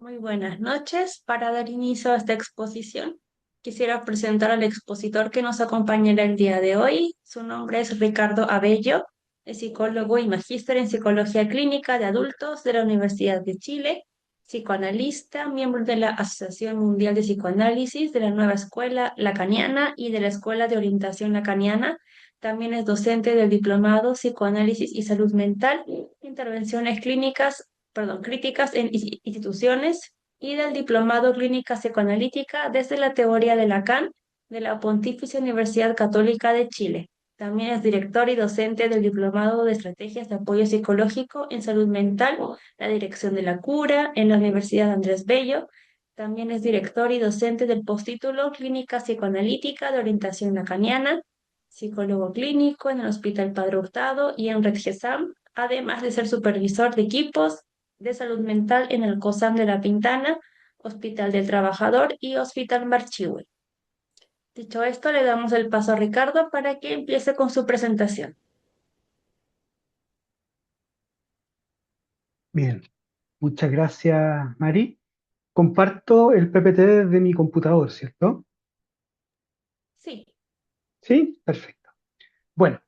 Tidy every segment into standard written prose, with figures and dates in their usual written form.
Muy buenas noches. Para dar inicio a esta exposición, quisiera presentar al expositor que nos acompañará el día de hoy. Su nombre es Ricardo Abello, es psicólogo y magíster en psicología clínica de adultos de la Universidad de Chile, psicoanalista, miembro de la Asociación Mundial de Psicoanálisis, de la Nueva Escuela Lacaniana y de la Escuela de Orientación Lacaniana. También es docente del Diplomado Psicoanálisis y Salud Mental, Intervenciones Clínicas críticas en instituciones y del Diplomado Clínica Psicoanalítica desde la teoría de Lacan de la Pontificia Universidad Católica de Chile. También es director y docente del Diplomado de Estrategias de Apoyo Psicológico en Salud Mental, la Dirección de la Cura en la Universidad Andrés Bello. También es director y docente del postítulo Clínica Psicoanalítica de Orientación Lacaniana, psicólogo clínico en el Hospital Padre Hurtado y en Red GESAM, además de ser supervisor de equipos de salud mental en el COSAM de La Pintana, Hospital del Trabajador y Hospital Marchihui. Dicho esto, le damos el paso a Ricardo para que empiece con su presentación. Bien, muchas gracias, Mari. Comparto el PPT desde mi computador, ¿cierto? Sí, Sí, perfecto. Bueno,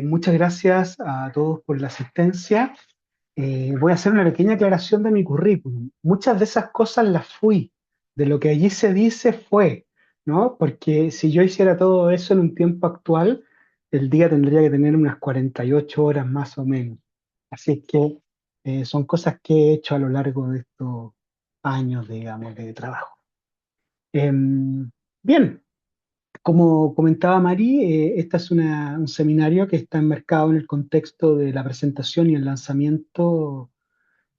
muchas gracias a todos por la asistencia. Voy a hacer una pequeña aclaración de mi currículum. Muchas de esas cosas las fui, de lo que allí se dice fue, ¿no? Porque si yo hiciera todo eso en un tiempo actual, el día tendría que tener unas 48 horas más o menos. Así que son cosas que he hecho a lo largo de estos años, digamos, de trabajo. Em, Bien, como comentaba Mari, este es un seminario que está enmarcado en el contexto de la presentación y el lanzamiento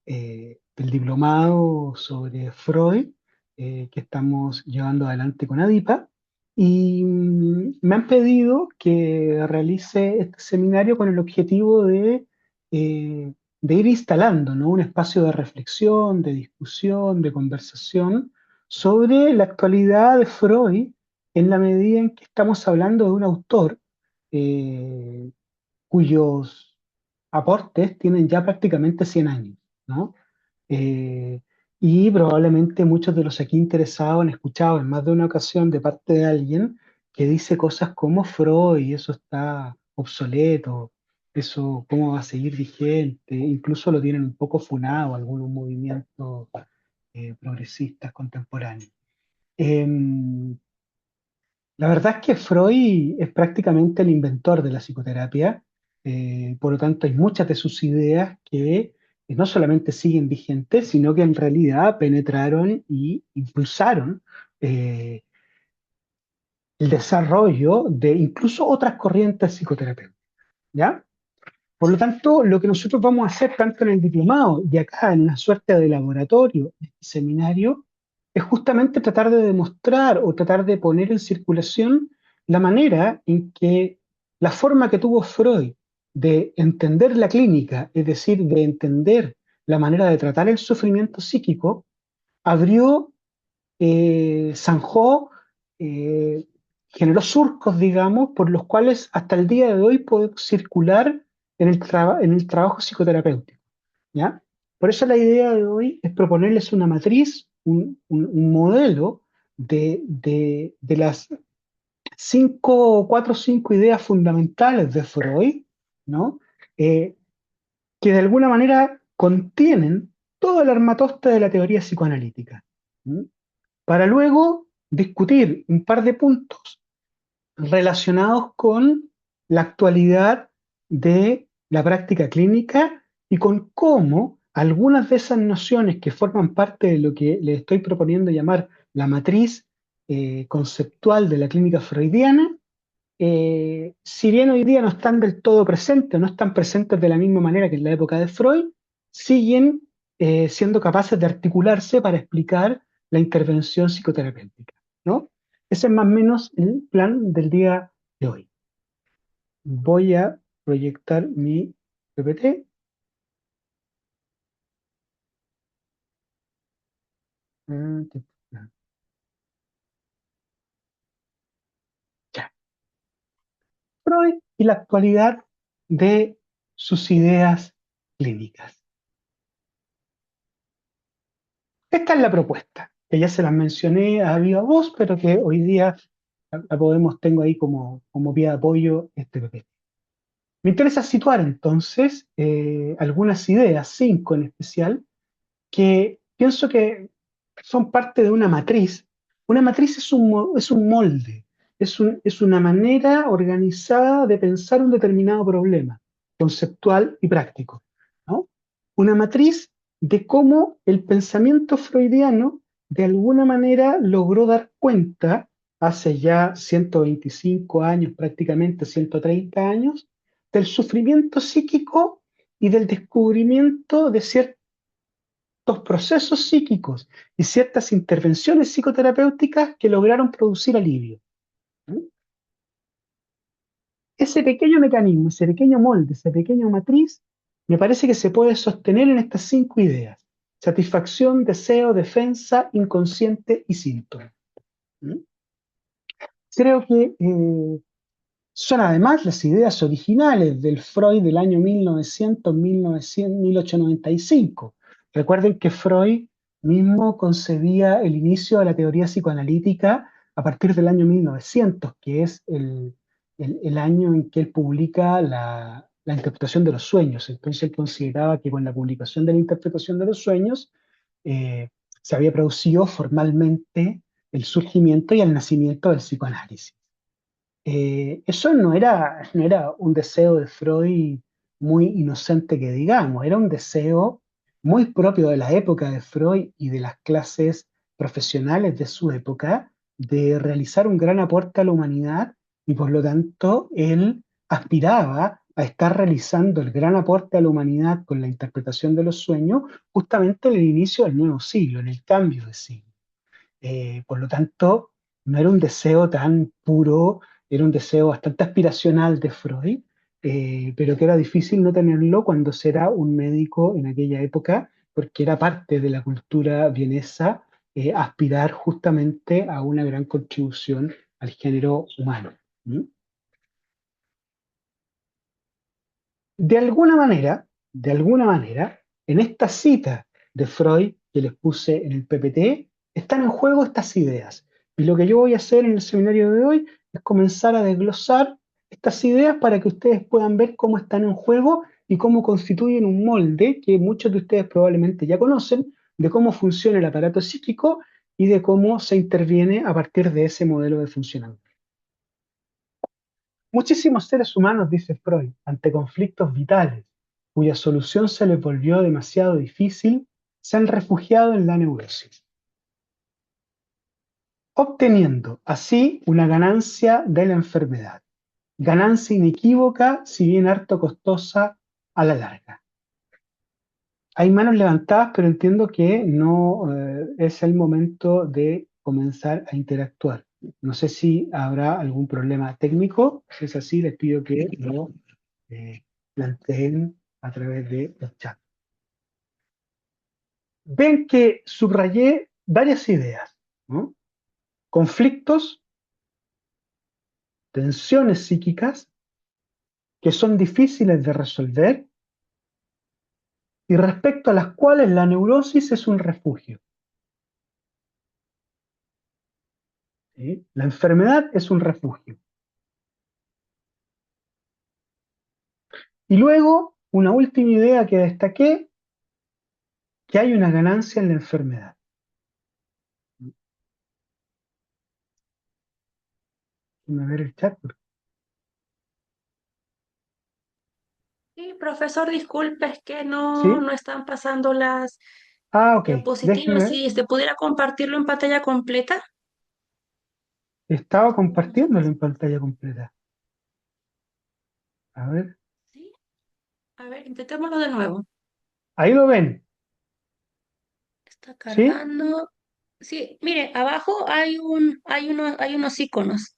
del diplomado sobre Freud que estamos llevando adelante con ADIPA. Y me han pedido que realice este seminario con el objetivo de ir instalando, ¿no? Un espacio de reflexión, de discusión, de conversación sobre la actualidad de Freud en la medida en que estamos hablando de un autor eh, cuyos aportes tienen ya prácticamente 100 años, ¿no? Eh, y probablemente muchos de los aquí interesados han escuchado en más de una ocasión de parte de alguien que dice cosas como Freud, y eso está obsoleto, eso cómo va a seguir vigente, incluso lo tienen un poco funado algunos movimientos progresistas contemporáneos. Em, la verdad es que Freud es prácticamente el inventor de la psicoterapia, por lo tanto hay muchas de sus ideas que no solamente siguen vigentes, sino que en realidad penetraron y impulsaron eh, el desarrollo de incluso otras corrientes psicoterapéuticas, ¿ya? Por lo tanto, lo que nosotros vamos a hacer tanto en el diplomado y acá en una suerte de laboratorio, de este seminario, es justamente tratar de demostrar o tratar de poner en circulación la manera en que la forma que tuvo Freud de entender la clínica, es decir, de entender la manera de tratar el sufrimiento psíquico, abrió, zanjó, eh, generó surcos, digamos, por los cuales hasta el día de hoy podemos circular en el trabajo psicoterapéutico, ¿ya? Por eso la idea de hoy es proponerles una matriz, un modelo de las cuatro o cinco ideas fundamentales de Freud, ¿no? Eh, que de alguna manera contienen todo el armatoste de la teoría psicoanalítica, ¿m? Para luego discutir un par de puntos relacionados con la actualidad de la práctica clínica y con cómo algunas de esas nociones que forman parte de lo que le estoy proponiendo llamar la matriz conceptual de la clínica freudiana, si bien hoy día no están del todo presentes, no están presentes de la misma manera que en la época de Freud, siguen siendo capaces de articularse para explicar la intervención psicoterapéutica, ¿no? Ese es más o menos el plan del día de hoy. Voy a proyectar mi PPT. Ya. Freud y la actualidad de sus ideas clínicas. Esta es la propuesta, que ya se las mencioné a viva voz, pero que hoy día la podemos, tengo ahí como pie de apoyo este PP. Me interesa situar entonces algunas ideas, cinco en especial, que pienso que son parte de una matriz. Una matriz es un molde, es una manera organizada de pensar un determinado problema, conceptual y práctico, ¿no? Una matriz de cómo el pensamiento freudiano de alguna manera logró dar cuenta hace ya 125 años, prácticamente 130 años, del sufrimiento psíquico y del descubrimiento de ciertos procesos psíquicos y ciertas intervenciones psicoterapéuticas que lograron producir alivio. ¿No? Ese pequeño mecanismo, ese pequeño molde, esa pequeña matriz, me parece que se puede sostener en estas cinco ideas. Satisfacción, deseo, defensa, inconsciente y síntoma. ¿Mm? Creo que son además las ideas originales del Freud del año 1900, 1900, 1895. Recuerden que Freud mismo concebía el inicio de la teoría psicoanalítica a partir del año 1900, que es el año en que él publica la interpretación de los sueños. Entonces él consideraba que con la publicación de la interpretación de los sueños eh, se había producido formalmente el surgimiento y el nacimiento del psicoanálisis. Eso no era un deseo de Freud muy inocente que digamos, era un deseo muy propio de la época de Freud y de las clases profesionales de su época de realizar un gran aporte a la humanidad y por lo tanto él aspiraba a estar realizando el gran aporte a la humanidad con la interpretación de los sueños justamente en el inicio del nuevo siglo, en el cambio de siglo. Por lo tanto, no era un deseo tan puro, era un deseo bastante aspiracional de Freud, pero que era difícil no tenerlo cuando se era un médico en aquella época, porque era parte de la cultura vienesa aspirar justamente a una gran contribución al género humano. ¿Mm? De alguna manera, en esta cita de Freud que les puse en el PPT, están en juego estas ideas. Y lo que yo voy a hacer en el seminario de hoy es comenzar a desglosar estas ideas para que ustedes puedan ver cómo están en juego y cómo constituyen un molde que muchos de ustedes probablemente ya conocen, de cómo funciona el aparato psíquico y de cómo se interviene a partir de ese modelo de funcionamiento. Muchísimos seres humanos, dice Freud, ante conflictos vitales cuya solución se les volvió demasiado difícil, se han refugiado en la neurosis, obteniendo así una ganancia de la enfermedad, ganancia inequívoca, si bien harto costosa a la larga. Hay manos levantadas, pero entiendo que no es el momento de comenzar a interactuar. No sé si habrá algún problema técnico. Si es así, les pido que lo planteen a través de los chats. Ven que subrayé varias ideas, ¿no? Conflictos, tensiones psíquicas que son difíciles de resolver y respecto a las cuales la neurosis es un refugio. ¿Sí? La enfermedad es un refugio. Y luego, una última idea que destaqué, que hay una ganancia en la enfermedad. Déjame ver el chat. Sí, profesor, disculpe, es que ¿Sí? no están pasando las Ah, ok. diapositivas. Déjeme. Si se pudiera compartirlo en pantalla completa. Estaba compartiéndolo en pantalla completa. A ver. Sí. A ver, intentémoslo de nuevo. Ahí lo ven. Está ¿Sí? cargando. Sí, mire, abajo hay unos iconos.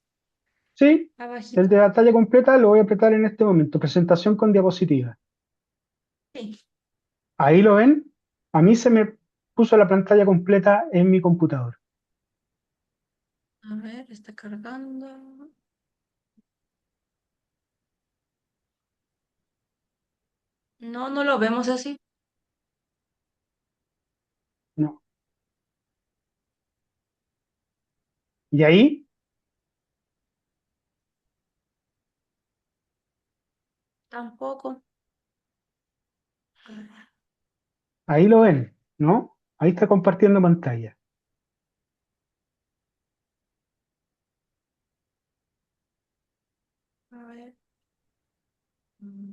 ¿Sí? El Abajito. de pantalla completa lo voy a apretar en este momento. Presentación con diapositiva. Sí. Ahí lo ven. A mí se me puso la pantalla completa en mi computador. A ver, está cargando. No lo vemos así. No. Y Tampoco. ahí lo ven, ¿no? Ahí está compartiendo pantalla. A ver. Mm.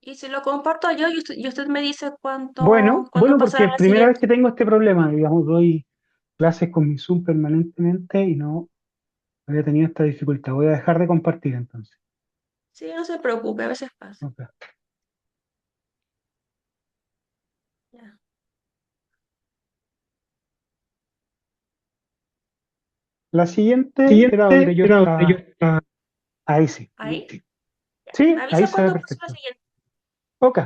Y si lo comparto yo y usted me dice cuándo Bueno, pasar a porque la primera vez siguiente. que tengo este problema, digamos, doy clases con mi Zoom permanentemente y no había tenido esta dificultad. Voy a dejar de compartir entonces. Sí, no se preocupe, a veces pasa. Ok. Ya. La siguiente era donde Siguiente yo era donde yo estaba. estaba. Ahí sí. Ahí. Ya. Me Sí, ahí avisa se ve cuándo paso a la perfecto. siguiente. Ok.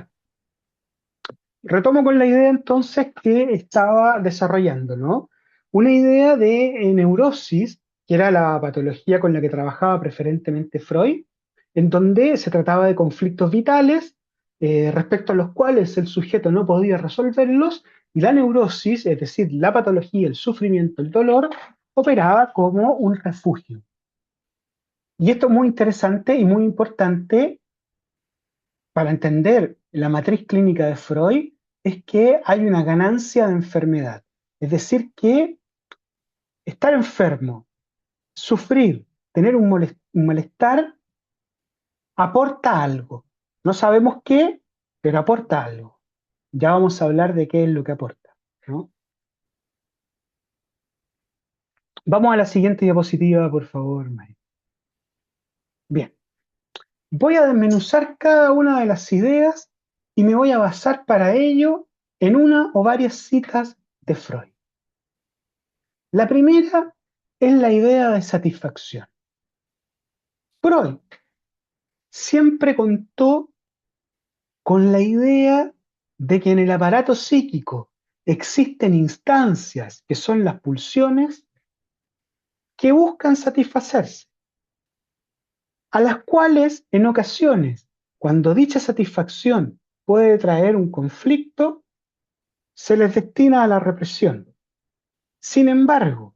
Retomo con la idea entonces que estaba desarrollando, ¿no? Una idea de neurosis, que era la patología con la que trabajaba preferentemente Freud, en donde se trataba de conflictos vitales respecto a los cuales el sujeto no podía resolverlos y la neurosis, es decir, la patología, el sufrimiento, el dolor, operaba como un refugio. Y esto es muy interesante y muy importante para entender la matriz clínica de Freud, es que hay una ganancia de enfermedad. Es decir, que estar enfermo, sufrir, tener un malestar, aporta algo. No sabemos qué, pero aporta algo. Ya vamos a hablar de qué es lo que aporta, ¿no? Vamos a la siguiente diapositiva, por favor, Mari. Bien, voy a desmenuzar cada una de las ideas y me voy a basar para ello en una o varias citas de Freud. La primera es la idea de satisfacción. Freud siempre contó con la idea de que en el aparato psíquico existen instancias que son las pulsiones que buscan satisfacerse, a las cuales en ocasiones, cuando dicha satisfacción puede traer un conflicto, se les destina a la represión. Sin embargo,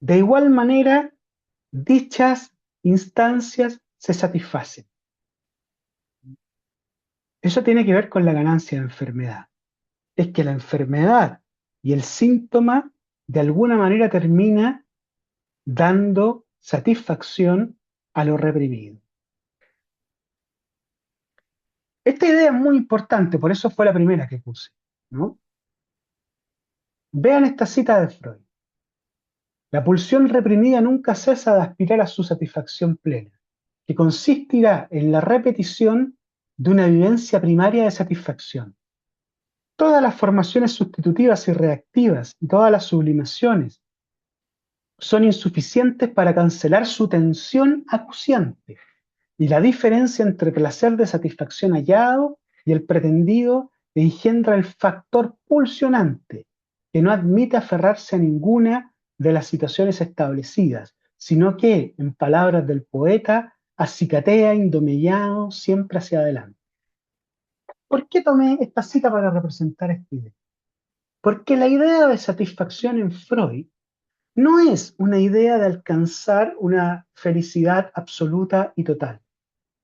de igual manera, dichas instancias se satisfacen. Eso tiene que ver con la ganancia de enfermedad. Es que la enfermedad y el síntoma de alguna manera termina dando satisfacción a lo reprimido. Esta idea es muy importante, por eso fue la primera que puse, ¿no? Vean esta cita de Freud. La pulsión reprimida nunca cesa de aspirar a su satisfacción plena, que consistirá en la repetición de una vivencia primaria de satisfacción. Todas las formaciones sustitutivas y reactivas y todas las sublimaciones son insuficientes para cancelar su tensión acuciante y la diferencia entre placer de satisfacción hallado y el pretendido engendra el factor pulsionante que no admite aferrarse a ninguna de las situaciones establecidas, sino que, en palabras del poeta, acicatea indomellado siempre hacia adelante. ¿Por qué tomé esta cita para representar esta idea? Porque la idea de satisfacción en Freud no es una idea de alcanzar una felicidad absoluta y total,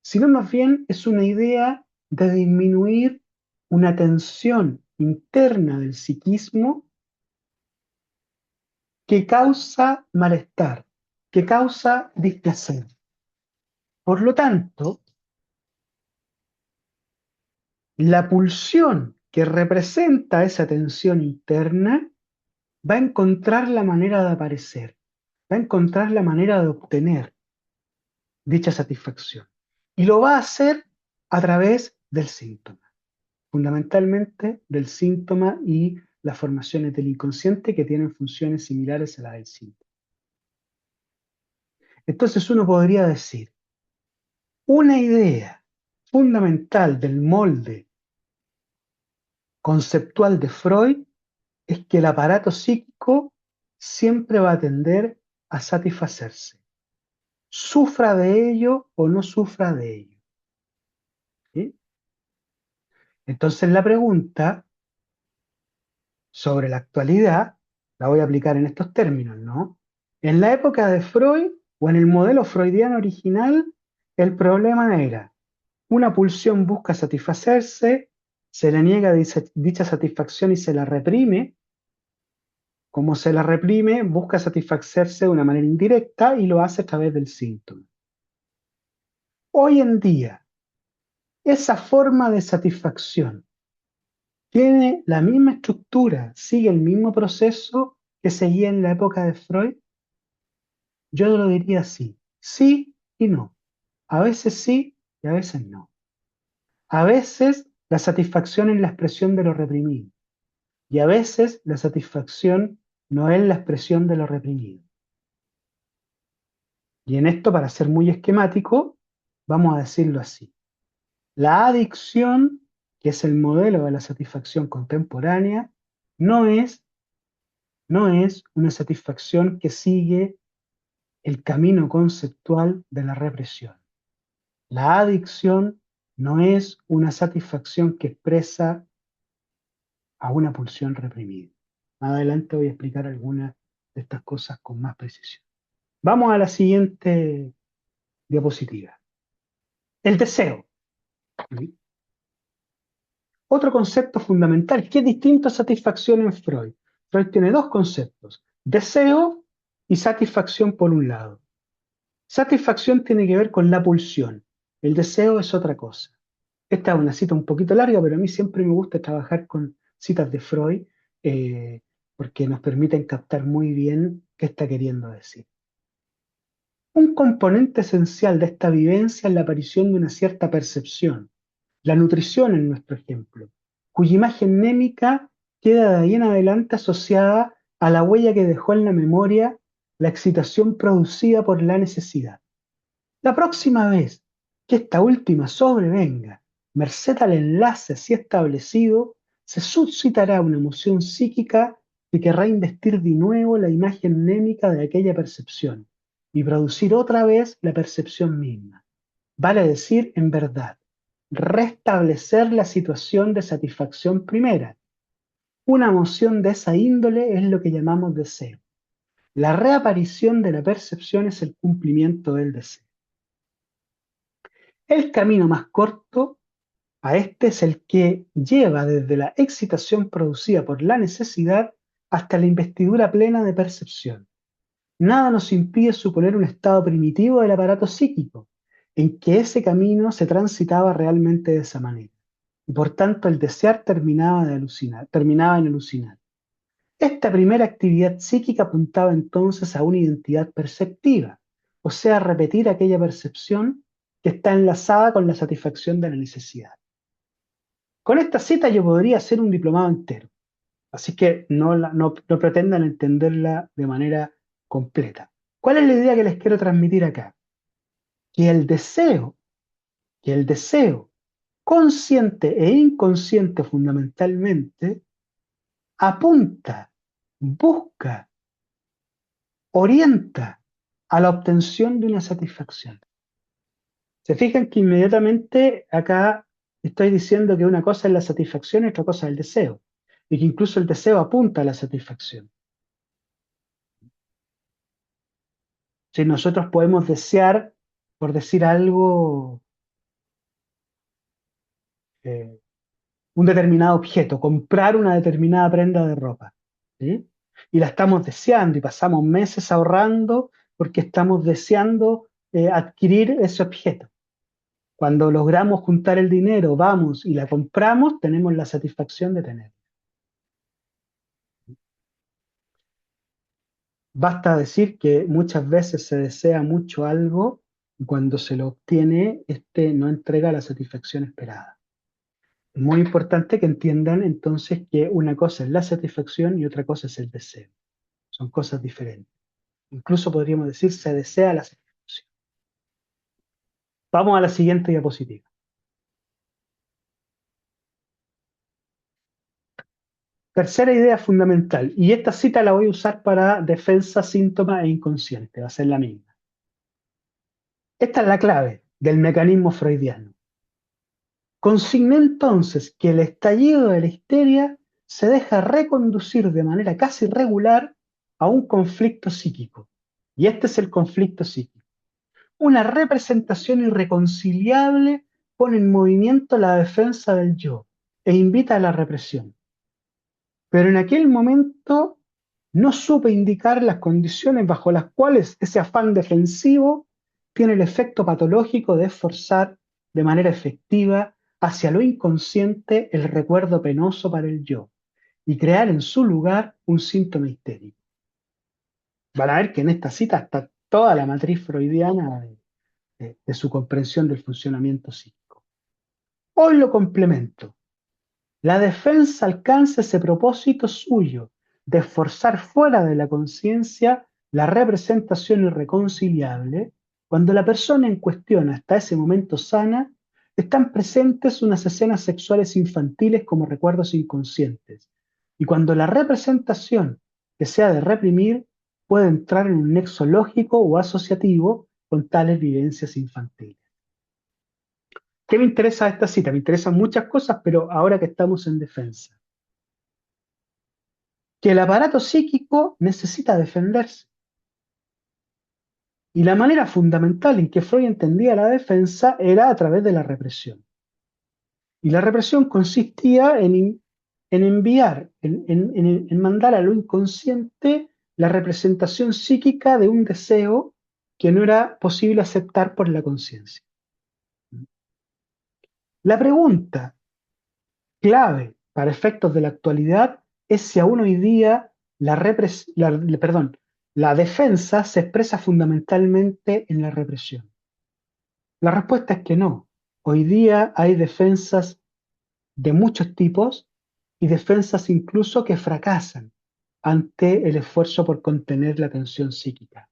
sino más bien es una idea de disminuir una tensión interna del psiquismo que causa malestar, que causa displacer. Por lo tanto, la pulsión que representa esa tensión interna va a encontrar la manera de aparecer, va a encontrar la manera de obtener dicha satisfacción. Y lo va a hacer a través del síntoma, fundamentalmente del síntoma y las formaciones del inconsciente que tienen funciones similares a las del síntoma. Entonces uno podría decir, una idea fundamental del molde conceptual de Freud es que el aparato psíquico siempre va a tender a satisfacerse, sufra de ello o no sufra de ello. ¿Sí? Entonces la pregunta sobre la actualidad La voy a aplicar en estos términos, ¿no? En la época de Freud o en el modelo freudiano original, el problema era una pulsión busca satisfacerse, se le niega dicha satisfacción y se la reprime. Como se la reprime, busca satisfacerse de una manera indirecta y lo hace a través del síntoma. Hoy en día, esa forma de satisfacción tiene la misma estructura, sigue el mismo proceso que seguía en la época de Freud. Yo lo diría así, sí y no. A veces sí y a veces no. A veces la satisfacción es la expresión de lo reprimido y a veces la satisfacción no es la expresión de lo reprimido. Y en esto, para ser muy esquemático, vamos a decirlo así. La adicción, que es el modelo de la satisfacción contemporánea, no es, no es una satisfacción que sigue el camino conceptual de la represión. La adicción no es una satisfacción que expresa a una pulsión reprimida. Más adelante voy a explicar algunas de estas cosas con más precisión. Vamos a la siguiente diapositiva. El deseo. Otro concepto fundamental que es distinto a satisfacción en Freud. Freud tiene dos conceptos, deseo y satisfacción por un lado. Satisfacción tiene que ver con la pulsión, el deseo es otra cosa. Esta es una cita un poquito larga, pero a mí siempre me gusta trabajar con citas de Freud eh, porque nos permiten captar muy bien qué está queriendo decir. Un componente esencial de esta vivencia es la aparición de una cierta percepción, la nutrición en nuestro ejemplo, cuya imagen némica queda de ahí en adelante asociada a la huella que dejó en la memoria la excitación producida por la necesidad. La próxima vez que esta última sobrevenga, merced al enlace así establecido, se suscitará una emoción psíquica que querrá investir de nuevo la imagen némica de aquella percepción y producir otra vez la percepción misma. Vale decir, en verdad, restablecer la situación de satisfacción primera. Una emoción de esa índole es lo que llamamos deseo. La reaparición de la percepción es el cumplimiento del deseo. El camino más corto a este es el que lleva desde la excitación producida por la necesidad hasta la investidura plena de percepción. Nada nos impide suponer un estado primitivo del aparato psíquico, en que ese camino se transitaba realmente de esa manera. Y por tanto el desear terminaba en alucinar. Esta primera actividad psíquica apuntaba entonces a una identidad perceptiva, o sea, repetir aquella percepción que está enlazada con la satisfacción de la necesidad. Con esta cita yo podría hacer un diplomado entero, así que no pretendan entenderla de manera completa. ¿Cuál es la idea que les quiero transmitir acá? Que el deseo, que el deseo consciente e inconsciente fundamentalmente apunta, busca, orienta a la obtención de una satisfacción. Se fijan que inmediatamente acá estoy diciendo que una cosa es la satisfacción y otra cosa es el deseo, y que incluso el deseo apunta a la satisfacción. Si nosotros podemos desear, por decir algo, eh, un determinado objeto, comprar una determinada prenda de ropa, ¿sí? Y la estamos deseando y pasamos meses ahorrando porque estamos deseando adquirir ese objeto. Cuando logramos juntar el dinero, vamos y la compramos, tenemos la satisfacción de tener. Basta decir que muchas veces se desea mucho algo y cuando se lo obtiene, este no entrega la satisfacción esperada. Es muy importante que entiendan entonces que una cosa es la satisfacción y otra cosa es el deseo. Son cosas diferentes. Incluso podríamos decir se desea la satisfacción. Vamos a la siguiente diapositiva. Tercera idea fundamental, y esta cita la voy a usar para defensa, síntoma e inconsciente, va a ser la misma. Esta es la clave del mecanismo freudiano. Consigné entonces que el estallido de la histeria se deja reconducir de manera casi regular a un conflicto psíquico. Y este es el conflicto psíquico. Una representación irreconciliable pone en movimiento la defensa del yo e invita a la represión. Pero en aquel momento no supe indicar las condiciones bajo las cuales ese afán defensivo tiene el efecto patológico de esforzar de manera efectiva hacia lo inconsciente el recuerdo penoso para el yo y crear en su lugar un síntoma histérico. Van a ver que en esta cita está toda la matriz freudiana de su comprensión del funcionamiento psíquico. Hoy lo complemento. La defensa alcanza ese propósito suyo de esforzar fuera de la conciencia la representación irreconciliable cuando la persona en cuestión hasta ese momento sana, están presentes unas escenas sexuales infantiles como recuerdos inconscientes, y cuando la representación que se ha de reprimir puede entrar en un nexo lógico o asociativo con tales vivencias infantiles. ¿Qué me interesa de esta cita? Me interesan muchas cosas, pero ahora que estamos en defensa. Que el aparato psíquico necesita defenderse. Y la manera fundamental en que Freud entendía la defensa era a través de la represión. Y la represión consistía en enviar, en mandar a lo inconsciente la representación psíquica de un deseo que no era posible aceptar por la conciencia. La pregunta clave para efectos de la actualidad es si aún hoy día la defensa se expresa fundamentalmente en la represión. La respuesta es que no. Hoy día hay defensas de muchos tipos y defensas incluso que fracasan ante el esfuerzo por contener la tensión psíquica.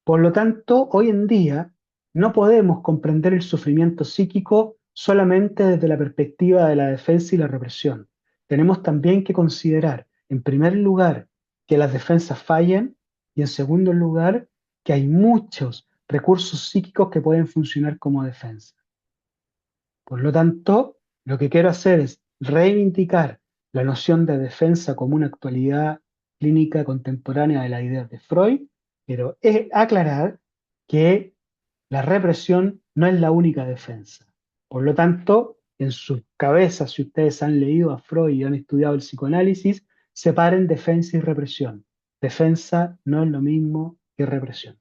Por lo tanto, hoy en día no podemos comprender el sufrimiento psíquico solamente desde la perspectiva de la defensa y la represión. Tenemos también que considerar, en primer lugar, que las defensas fallan y en segundo lugar, que hay muchos recursos psíquicos que pueden funcionar como defensa. Por lo tanto, lo que quiero hacer es reivindicar la noción de defensa como una actualidad clínica contemporánea de las ideas de Freud, pero es aclarar que la represión no es la única defensa. Por lo tanto, en sus cabezas, si ustedes han leído a Freud y han estudiado el psicoanálisis, separen defensa y represión. Defensa no es lo mismo que represión.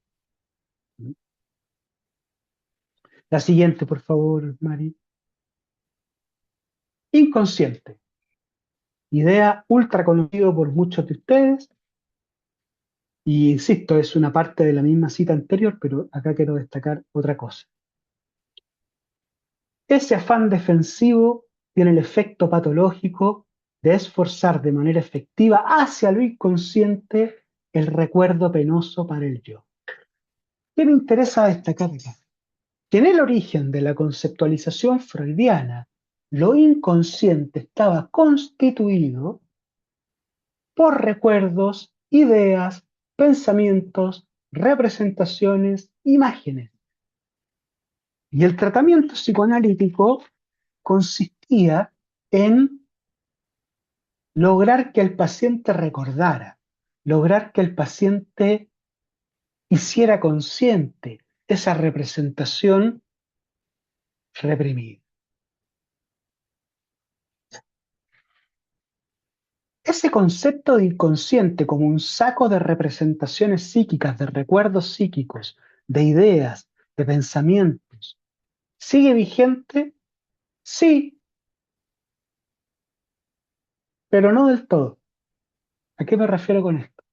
La siguiente, por favor, Mari. Inconsciente. Idea ultra conocido por muchos de ustedes, y insisto, es una parte de la misma cita anterior, pero acá quiero destacar otra cosa. Ese afán defensivo tiene el efecto patológico de esforzar de manera efectiva hacia lo inconsciente el recuerdo penoso para el yo. ¿Qué me interesa destacar acá? Que en el origen de la conceptualización freudiana, lo inconsciente estaba constituido por recuerdos, ideas, pensamientos, representaciones, imágenes. Y el tratamiento psicoanalítico consistía en lograr que el paciente recordara, lograr que el paciente hiciera consciente esa representación reprimida. Ese concepto de inconsciente como un saco de representaciones psíquicas, de recuerdos psíquicos, de ideas, de pensamientos, ¿sigue vigente? Sí, pero no del todo. ¿A qué me refiero con esto?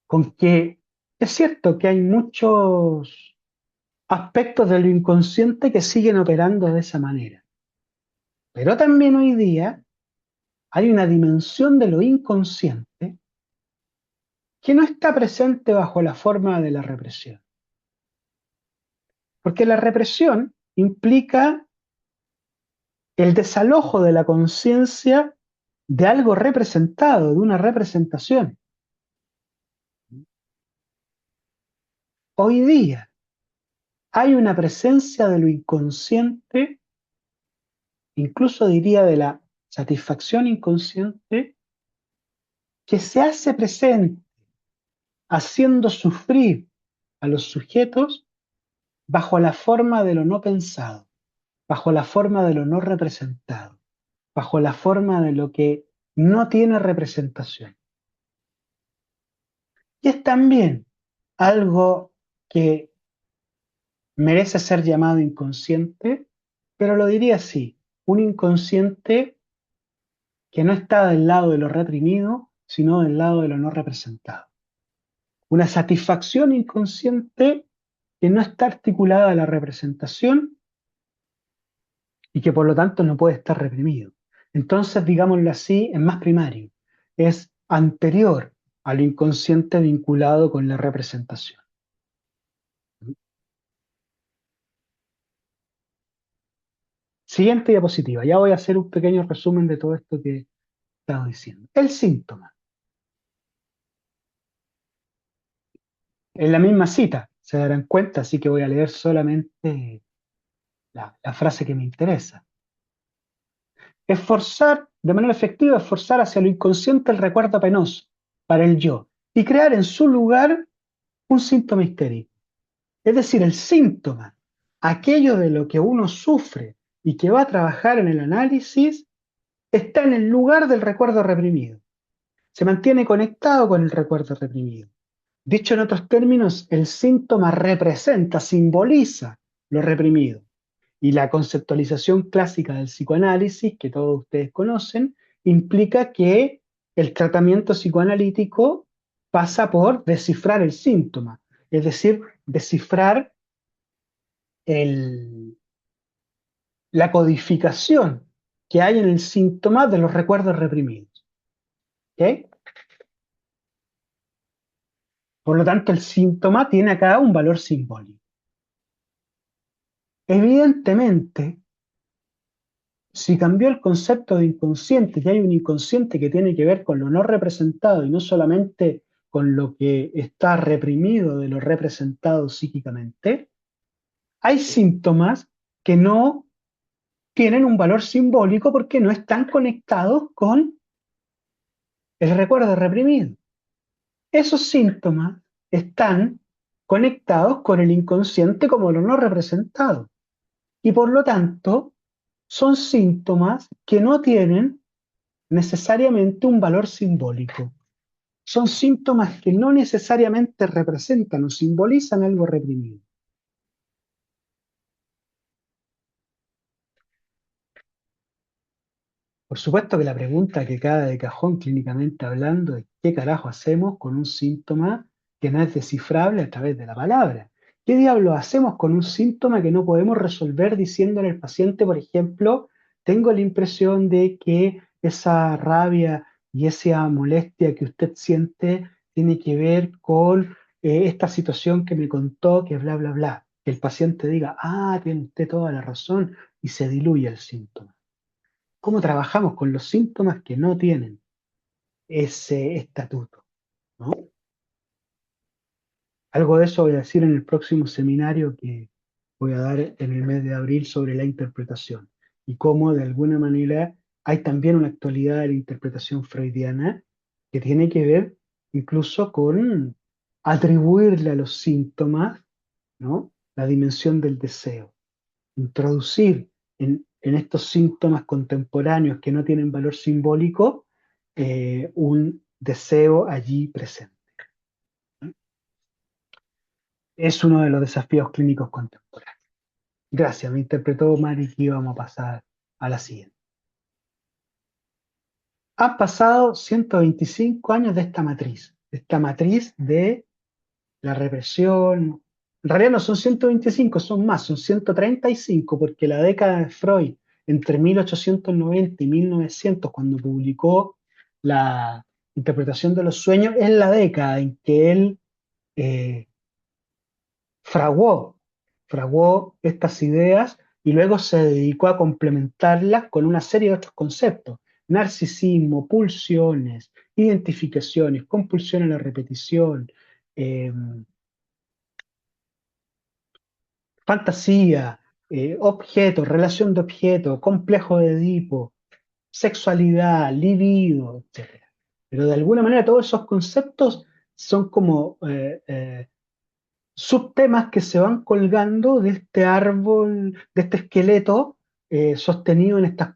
Con que es cierto que hay muchos aspectos de lo inconsciente que siguen operando de esa manera, pero también hoy día hay una dimensión de lo inconsciente que no está presente bajo la forma de la represión. Porque la represión implica el desalojo de la conciencia de algo representado, de una representación. Hoy día hay una presencia de lo inconsciente, incluso diría de la Satisfacción inconsciente que se hace presente haciendo sufrir a los sujetos bajo la forma de lo no pensado, bajo la forma de lo no representado, bajo la forma de lo que no tiene representación. Y es también algo que merece ser llamado inconsciente, pero lo diría así, un inconsciente que no está del lado de lo reprimido, sino del lado de lo no representado. Una satisfacción inconsciente que no está articulada a la representación y que por lo tanto no puede estar reprimido. Entonces, digámoslo así, es más primario, es anterior a lo inconsciente vinculado con la representación. Siguiente diapositiva. Ya voy a hacer un pequeño resumen de todo esto que he estado diciendo. El síntoma. En la misma cita, se darán cuenta, así que voy a leer solamente la frase que me interesa. Esforzar, de manera efectiva, esforzar hacia lo inconsciente el recuerdo penoso para el yo y crear en su lugar un síntoma histérico. Es decir, el síntoma, aquello de lo que uno sufre y que va a trabajar en el análisis, está en el lugar del recuerdo reprimido. Se mantiene conectado con el recuerdo reprimido. Dicho en otros términos, el síntoma representa, simboliza lo reprimido. Y la conceptualización clásica del psicoanálisis, que todos ustedes conocen, implica que el tratamiento psicoanalítico pasa por descifrar el síntoma, es decir, descifrar el, la codificación que hay en el síntoma de los recuerdos reprimidos. ¿Ok? Por lo tanto, el síntoma tiene acá un valor simbólico. Evidentemente, si cambió el concepto de inconsciente, y hay un inconsciente que tiene que ver con lo no representado y no solamente con lo que está reprimido de lo representado psíquicamente, hay síntomas que no tienen un valor simbólico porque no están conectados con el recuerdo reprimido. Esos síntomas están conectados con el inconsciente como lo no representado y por lo tanto son síntomas que no tienen necesariamente un valor simbólico. Son síntomas que no necesariamente representan o simbolizan algo reprimido. Por supuesto que la pregunta que cae de cajón clínicamente hablando es ¿qué carajo hacemos con un síntoma que no es descifrable a través de la palabra? ¿Qué diablos hacemos con un síntoma que no podemos resolver diciéndole al paciente, por ejemplo, tengo la impresión de que esa rabia y esa molestia que usted siente tiene que ver con esta situación que me contó, que bla, bla, bla? Que el paciente diga, ah, tiene usted toda la razón y se diluye el síntoma. ¿Cómo trabajamos con los síntomas que no tienen ese estatuto? ¿No? Algo de eso voy a decir en el próximo seminario que voy a dar en el mes de abril sobre la interpretación y cómo de alguna manera hay también una actualidad de la interpretación freudiana que tiene que ver incluso con atribuirle a los síntomas, ¿no?, la dimensión del deseo, introducir en estos síntomas contemporáneos que no tienen valor simbólico un deseo allí presente. Es uno de los desafíos clínicos contemporáneos. Gracias, me interpretó Mari que íbamos a pasar a la siguiente. Han pasado 125 años de esta matriz de la represión. En realidad no son 125, son más, son 135, porque la década de Freud, entre 1890 y 1900, cuando publicó la interpretación de los sueños, es la década en que él eh, fraguó, fraguó estas ideas y luego se dedicó a complementarlas con una serie de otros conceptos. Narcisismo, pulsiones, identificaciones, compulsión a la repetición, eh, fantasía, objeto, relación de objeto, complejo de Edipo. sexualidad, libido, etcétera. Pero de alguna manera todos esos conceptos son como subtemas que se van colgando de este árbol, de este esqueleto sostenido en estas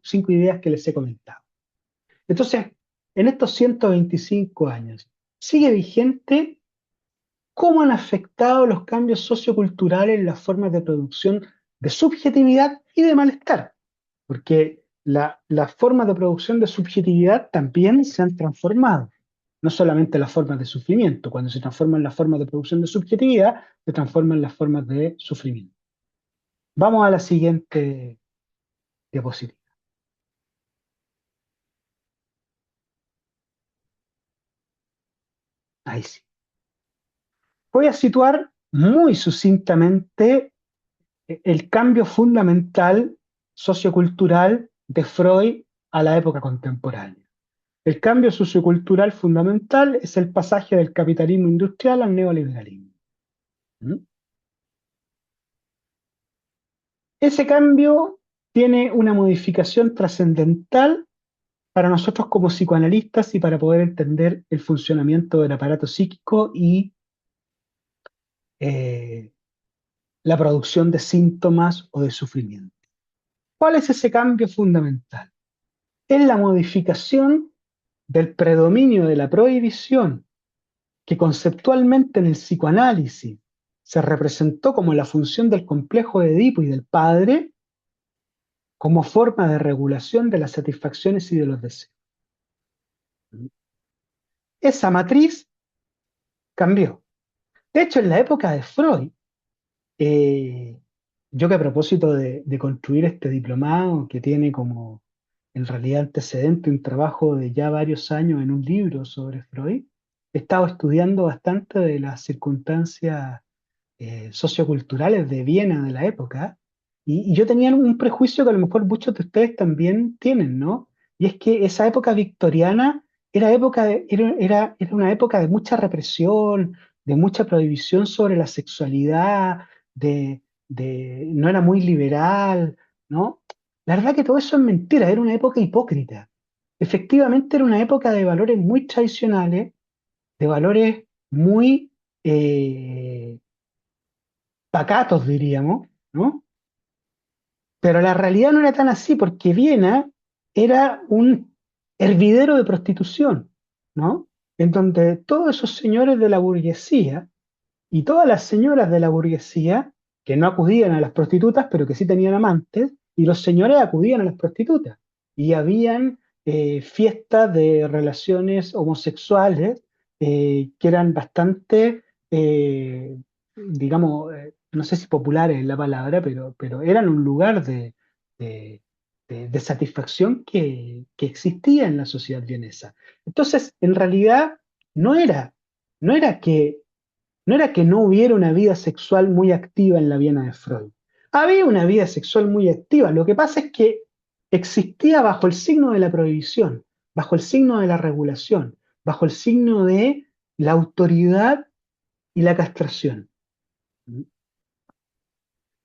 cinco ideas que les he comentado. Entonces, en estos 125 años, sigue vigente cómo han afectado los cambios socioculturales en las formas de producción de subjetividad y de malestar, porque las formas de producción de subjetividad también se han transformado, no solamente las formas de sufrimiento, cuando se transforman las formas de producción de subjetividad, se transforman las formas de sufrimiento. Vamos a la siguiente diapositiva. Ahí sí. Voy a situar muy sucintamente el cambio fundamental sociocultural de Freud a la época contemporánea. El cambio sociocultural fundamental es el pasaje del capitalismo industrial al neoliberalismo. ¿Mm? Ese cambio tiene una modificación trascendental para nosotros como psicoanalistas y para poder entender el funcionamiento del aparato psíquico y eh, la producción de síntomas o de sufrimiento. ¿Cuál es ese cambio fundamental? Es la modificación del predominio de la prohibición que conceptualmente en el psicoanálisis se representó como la función del complejo de Edipo y del padre como forma de regulación de las satisfacciones y de los deseos. Esa matriz cambió. De hecho, en la época de Freud, eh, yo que a propósito de construir este diplomado que tiene como en realidad antecedente un trabajo de ya varios años en un libro sobre Freud, he estado estudiando bastante de las circunstancias socioculturales de Viena de la época, y yo tenía un prejuicio que a lo mejor muchos de ustedes también tienen, ¿no? Y es que esa época victoriana era una época de mucha represión, de mucha prohibición sobre la sexualidad, no era muy liberal, ¿no? La verdad que todo eso es mentira, era una época hipócrita. Efectivamente era una época de valores muy tradicionales, de valores muy pacatos, diríamos, ¿no? Pero la realidad no era tan así, porque Viena era un hervidero de prostitución, ¿no? En donde todos esos señores de la burguesía y todas las señoras de la burguesía, que no acudían a las prostitutas, pero que sí tenían amantes, y los señores acudían a las prostitutas. Y habían fiestas de relaciones homosexuales que eran bastante, digamos, no sé si populares es la palabra, pero eran un lugar de, de satisfacción que existía en la sociedad vienesa. Entonces, en realidad, no era, no era que no era que no hubiera una vida sexual muy activa en la Viena de Freud. Había una vida sexual muy activa. Lo que pasa es que existía bajo el signo de la prohibición, bajo el signo de la regulación, bajo el signo de la autoridad y la castración.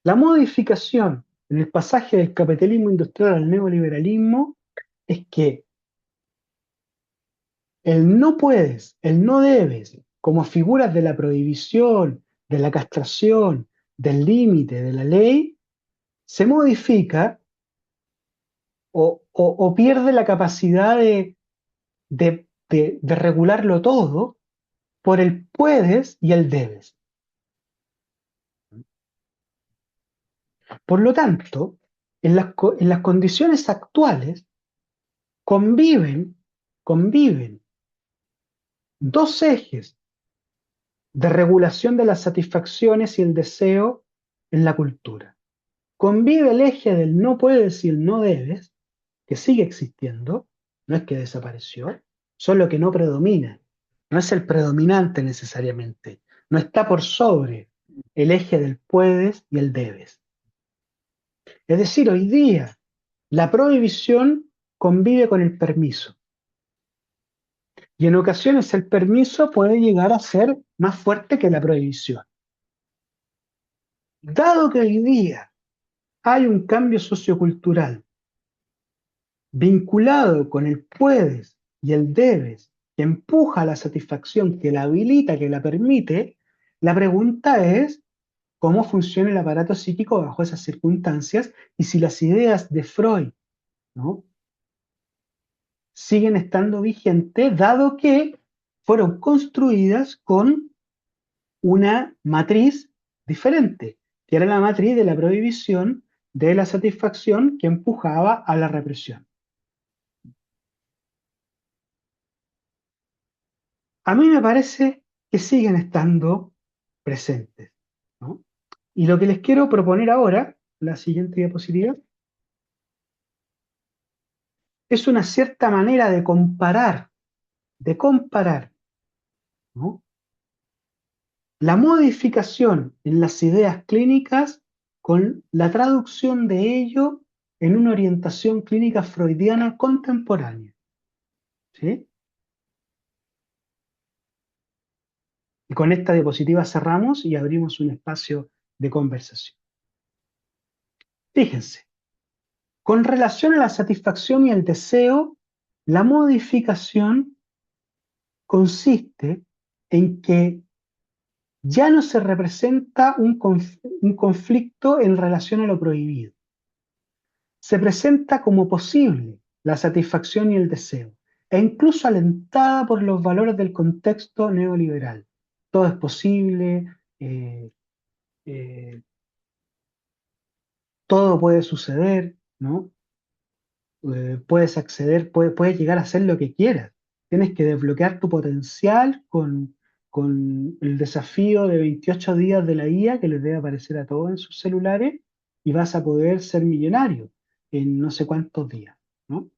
La modificación en el pasaje del capitalismo industrial al neoliberalismo es que el no puedes, el no debes, como figuras de la prohibición, de la castración, del límite, de la ley, se modifica o pierde la capacidad de regularlo todo por el puedes y el debes. Por lo tanto, en las condiciones actuales conviven dos ejes de regulación de las satisfacciones y el deseo en la cultura. Convive el eje del no puedes y el no debes, que sigue existiendo, no es que desapareció, solo que no predomina, no es el predominante necesariamente, no está por sobre el eje del puedes y el debes. Es decir, hoy día la prohibición convive con el permiso y en ocasiones el permiso puede llegar a ser más fuerte que la prohibición. Dado que hoy día hay un cambio sociocultural vinculado con el puedes y el debes, que empuja a la satisfacción, que la habilita, que la permite, la pregunta es cómo funciona el aparato psíquico bajo esas circunstancias y si las ideas de Freud, ¿no?, siguen estando vigentes, dado que fueron construidas con una matriz diferente, que era la matriz de la prohibición de la satisfacción que empujaba a la represión. A mí me parece que siguen estando presentes, ¿no? Y lo que les quiero proponer ahora, la siguiente diapositiva, es una cierta manera de comparar, ¿no?, la modificación en las ideas clínicas con la traducción de ello en una orientación clínica freudiana contemporánea, ¿sí? Y con esta diapositiva cerramos y abrimos un espacio de conversación. Fíjense, con relación a la satisfacción y el deseo, la modificación consiste en que ya no se representa un conflicto en relación a lo prohibido. Se presenta como posible la satisfacción y el deseo, e incluso alentada por los valores del contexto neoliberal. Todo es posible, eh, eh, todo puede suceder, ¿no? Puedes acceder, puedes llegar a hacer lo que quieras. Tienes que desbloquear tu potencial con el desafío de 28 días de la IA que les debe aparecer a todos en sus celulares y vas a poder ser millonario en no sé cuántos días, ¿no?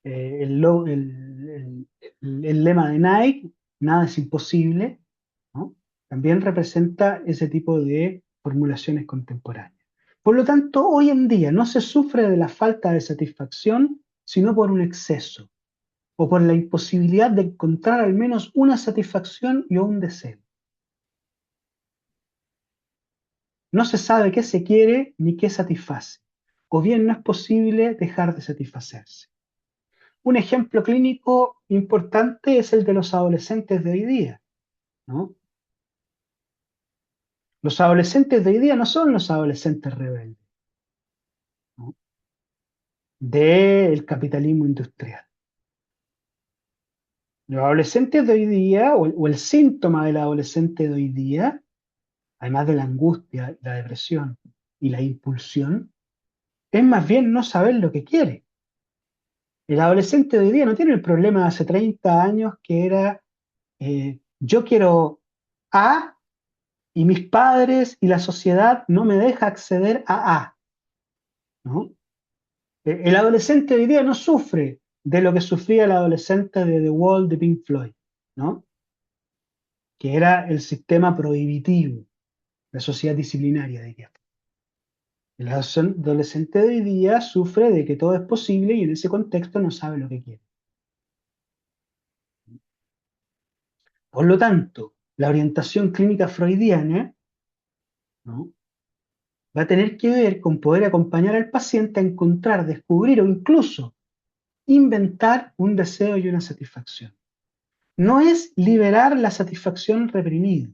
El lema de Nike, nada es imposible, ¿no?, también representa ese tipo de formulaciones contemporáneas. Por lo tanto, hoy en día no se sufre de la falta de satisfacción, sino por un exceso o por la imposibilidad de encontrar al menos una satisfacción y o un deseo. No se sabe qué se quiere ni qué satisface, o bien no es posible dejar de satisfacerse. Un ejemplo clínico importante es el de los adolescentes de hoy día, ¿no? Los adolescentes de hoy día no son los adolescentes rebeldes, ¿no?, del capitalismo industrial. Los adolescentes de hoy día, o el síntoma del adolescente de hoy día, además de la angustia, la depresión y la impulsión, es más bien no saber lo que quiere. El adolescente de hoy día no tiene el problema de hace 30 años que era yo quiero A y mis padres y la sociedad no me deja acceder a A, ¿no? El adolescente de hoy día no sufre de lo que sufría el adolescente de The Wall de Pink Floyd, ¿no?, que era el sistema prohibitivo, la sociedad disciplinaria, diría. El adolescente de hoy día sufre de que todo es posible y en ese contexto no sabe lo que quiere. Por lo tanto, la orientación clínica freudiana, ¿no?, va a tener que ver con poder acompañar al paciente a encontrar, descubrir o incluso inventar un deseo y una satisfacción. No es liberar la satisfacción reprimida,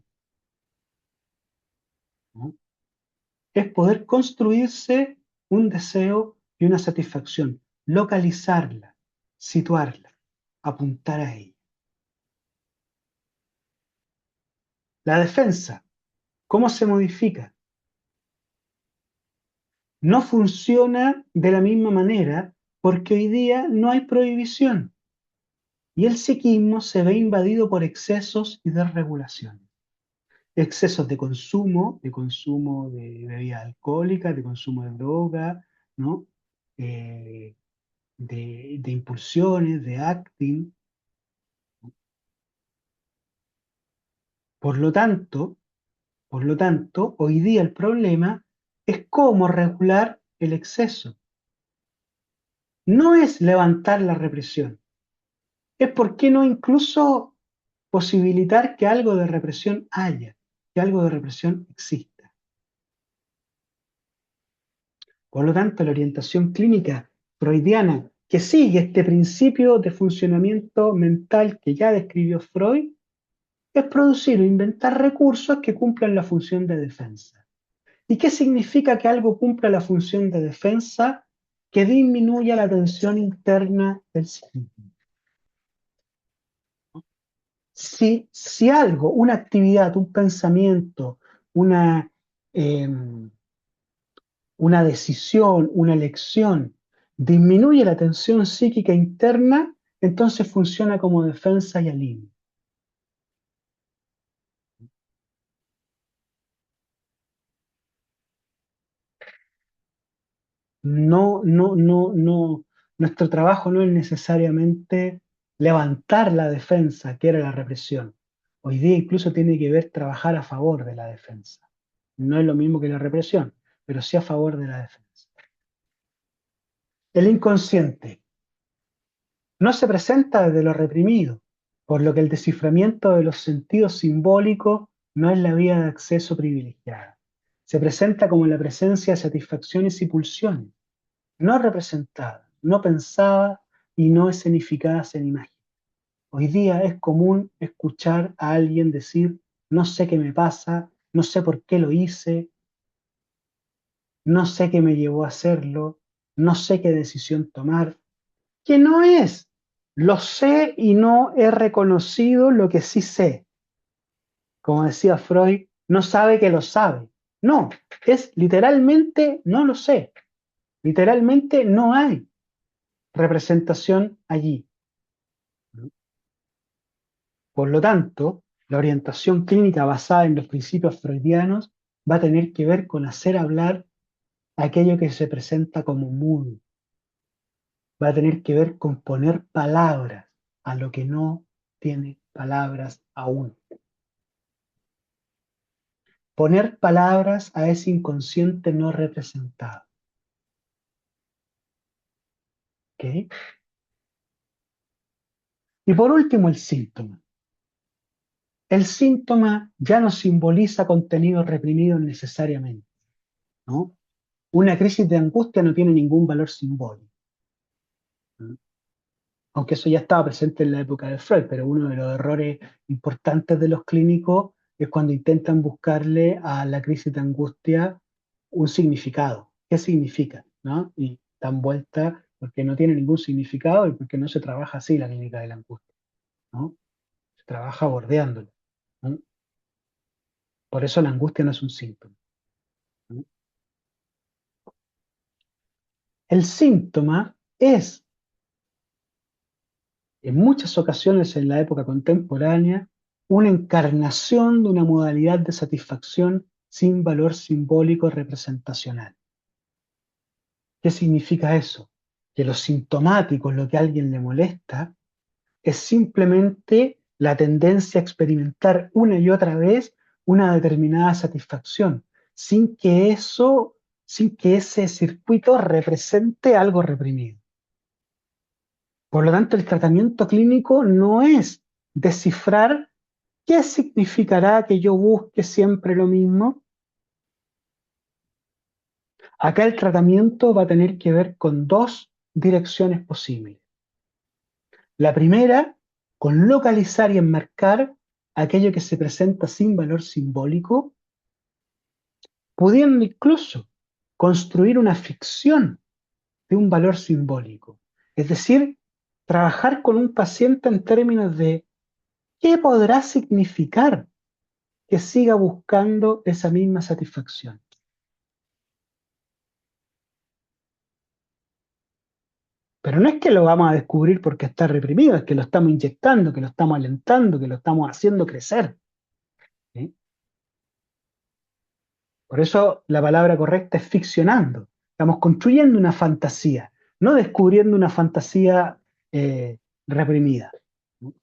¿no?, es poder construirse un deseo y una satisfacción, localizarla, situarla, apuntar a ella. La defensa, ¿cómo se modifica? No funciona de la misma manera porque hoy día no hay prohibición y el psiquismo se ve invadido por excesos y desregulaciones. Excesos de consumo de bebidas alcohólicas, de consumo de droga, ¿no? Eh, de impulsiones, de acting. Por lo tanto, hoy día el problema es cómo regular el exceso. No es levantar la represión, es por qué no incluso posibilitar que algo de represión haya, que algo de represión exista. Por lo tanto, la orientación clínica freudiana que sigue este principio de funcionamiento mental que ya describió Freud es producir o inventar recursos que cumplan la función de defensa. ¿Y qué significa que algo cumpla la función de defensa? Que disminuya la tensión interna del psiquismo. Si algo, una actividad, un pensamiento, una, eh, una decisión, una elección, disminuye la tensión psíquica interna, entonces funciona como defensa y alivio. No, nuestro trabajo no es necesariamente levantar la defensa, que era la represión. Hoy día incluso tiene que ver trabajar a favor de la defensa. No es lo mismo que la represión, pero sí a favor de la defensa. El inconsciente no se presenta desde lo reprimido, por lo que el desciframiento de los sentidos simbólicos no es la vía de acceso privilegiada. Se presenta como la presencia de satisfacciones y pulsiones, no representadas, no pensadas y no escenificadas en imagen. Hoy día es común escuchar a alguien decir, no sé qué me pasa, no sé por qué lo hice, no sé qué me llevó a hacerlo, no sé qué decisión tomar, que no es, lo sé y no he reconocido lo que sí sé. Como decía Freud, no sabe que lo sabe. No, es literalmente no lo sé. Literalmente no hay representación allí. Por lo tanto, la orientación clínica basada en los principios freudianos va a tener que ver con hacer hablar aquello que se presenta como mudo. Va a tener que ver con poner palabras a lo que no tiene palabras aún. Poner palabras a ese inconsciente no representado. ¿Ok? Y por último, el síntoma. El síntoma ya no simboliza contenidos reprimidos necesariamente, ¿no? Una crisis de angustia no tiene ningún valor simbólico, ¿no? Aunque eso ya estaba presente en la época de Freud, pero uno de los errores importantes de los clínicos es cuando intentan buscarle a la crisis de angustia un significado. ¿Qué significa? ¿No? Y dan vuelta porque no tiene ningún significado y porque no se trabaja así la clínica de la angustia, ¿no? Se trabaja bordeándolo, ¿no? Por eso la angustia no es un síntoma, ¿no? El síntoma es, en muchas ocasiones en la época contemporánea, una encarnación de una modalidad de satisfacción sin valor simbólico representacional. ¿Qué significa eso? Que lo sintomático, lo que a alguien le molesta, es simplemente la tendencia a experimentar una y otra vez una determinada satisfacción, sin que eso, sin que ese circuito represente algo reprimido. Por lo tanto, el tratamiento clínico no es descifrar qué significará que yo busque siempre lo mismo. Acá el tratamiento va a tener que ver con dos direcciones posibles. La primera, con localizar y enmarcar aquello que se presenta sin valor simbólico, pudiendo incluso construir una ficción de un valor simbólico. Es decir, trabajar con un paciente en términos de qué podrá significar que siga buscando esa misma satisfacción. Pero no es que lo vamos a descubrir porque está reprimido, es que lo estamos inyectando, que lo estamos alentando, que lo estamos haciendo crecer, ¿sí? Por eso la palabra correcta es ficcionando. Estamos construyendo una fantasía, no descubriendo una fantasía reprimida, ¿no?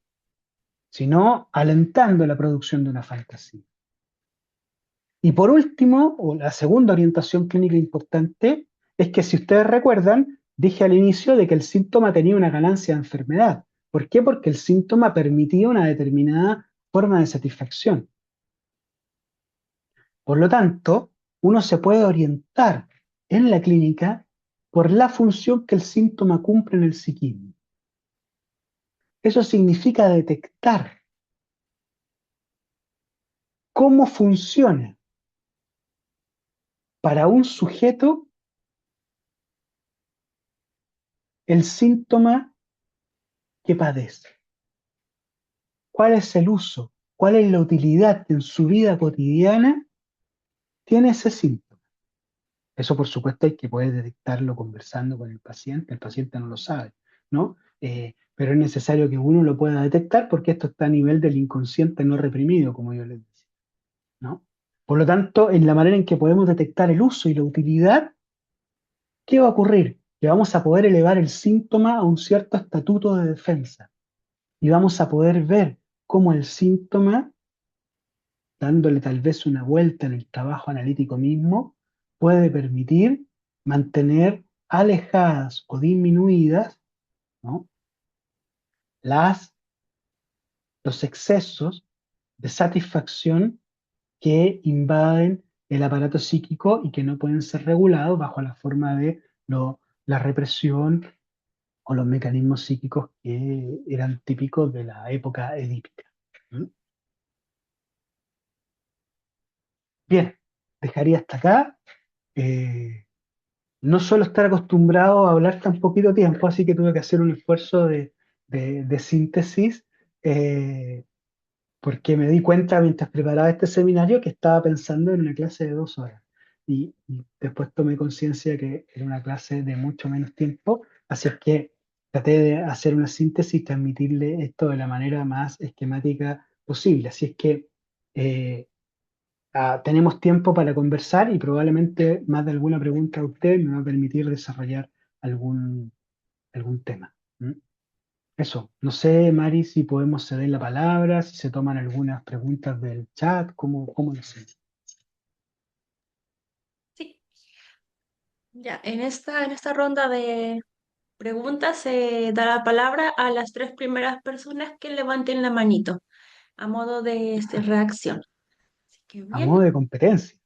Sino alentando la producción de una fantasía. Y por último, o la segunda orientación clínica importante, es que si ustedes recuerdan, dije al inicio de que el síntoma tenía una ganancia de enfermedad. ¿Por qué? Porque el síntoma permitía una determinada forma de satisfacción. Por lo tanto, uno se puede orientar en la clínica por la función que el síntoma cumple en el psiquismo. Eso significa detectar cómo funciona para un sujeto el síntoma que padece. ¿Cuál es el uso? ¿Cuál es la utilidad que en su vida cotidiana tiene ese síntoma? Eso, por supuesto, hay que poder detectarlo conversando con el paciente no lo sabe, ¿no? Pero es necesario que uno lo pueda detectar porque esto está a nivel del inconsciente no reprimido, como yo les decía, ¿no? Por lo tanto, en la manera en que podemos detectar el uso y la utilidad, ¿qué va a ocurrir? Que vamos a poder elevar el síntoma a un cierto estatuto de defensa y vamos a poder ver cómo el síntoma, dándole tal vez una vuelta en el trabajo analítico mismo, puede permitir mantener alejadas o disminuidas, ¿no? las, los excesos de satisfacción que invaden el aparato psíquico y que no pueden ser regulados bajo la forma de la represión o los mecanismos psíquicos que eran típicos de la época edípica. ¿Mm? Bien, dejaría hasta acá. Eh, no suelo estar acostumbrado a hablar tan poquito tiempo, así que tuve que hacer un esfuerzo de síntesis, eh, porque me di cuenta mientras preparaba este seminario que estaba pensando en una clase de 2 horas. Y después tomé conciencia que era una clase de mucho menos tiempo, así es que traté de hacer una síntesis y transmitirle esto de la manera más esquemática posible. Así es que eh, tenemos tiempo para conversar y probablemente más de alguna pregunta a usted me va a permitir desarrollar algún, algún tema. ¿Mm? Eso, no sé, Mari, si podemos ceder la palabra, si se toman algunas preguntas del chat, cómo lo sé. Sí, ya, en esta ronda de preguntas se da la palabra a las tres primeras personas que levanten la manito a modo de reacción. Así que A bien, modo de competencia.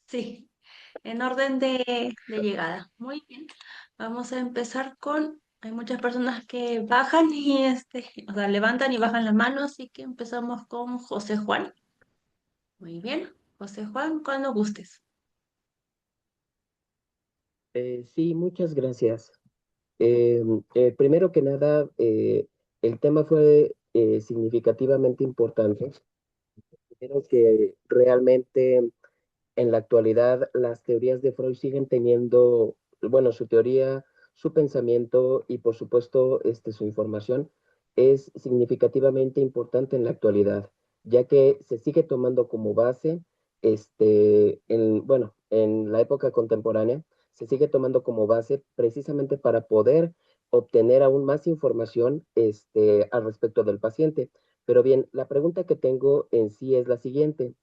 sí, en orden de llegada. Muy bien. Vamos a empezar con, hay muchas personas que bajan y o sea, levantan y bajan la mano, así que empezamos con José Juan. Muy bien. José Juan, cuando gustes. Sí, muchas gracias. Primero que nada, el tema fue significativamente importante. Creo que realmente en la actualidad las teorías de Freud siguen teniendo, bueno, su teoría, su pensamiento y por supuesto su información es significativamente importante en la actualidad, ya que se sigue tomando como base, bueno, en la época contemporánea, se sigue tomando como base precisamente para poder obtener aún más información al respecto del paciente. Pero bien, la pregunta que tengo en sí es la siguiente.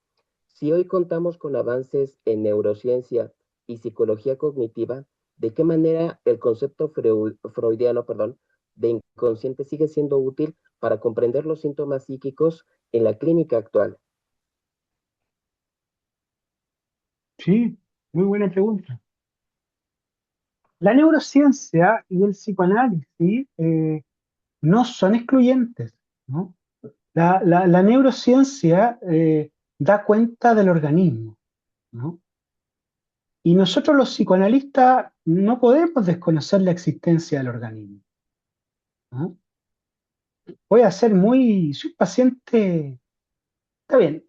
Si hoy contamos con avances en neurociencia y psicología cognitiva, ¿de qué manera el concepto freudiano, perdón, de inconsciente sigue siendo útil para comprender los síntomas psíquicos en la clínica actual? Sí, muy buena pregunta. La neurociencia y el psicoanálisis no son excluyentes, ¿no? La neurociencia da cuenta del organismo, ¿no? Y nosotros los psicoanalistas no podemos desconocer la existencia del organismo, ¿no? Voy a ser muy, si un paciente, está bien,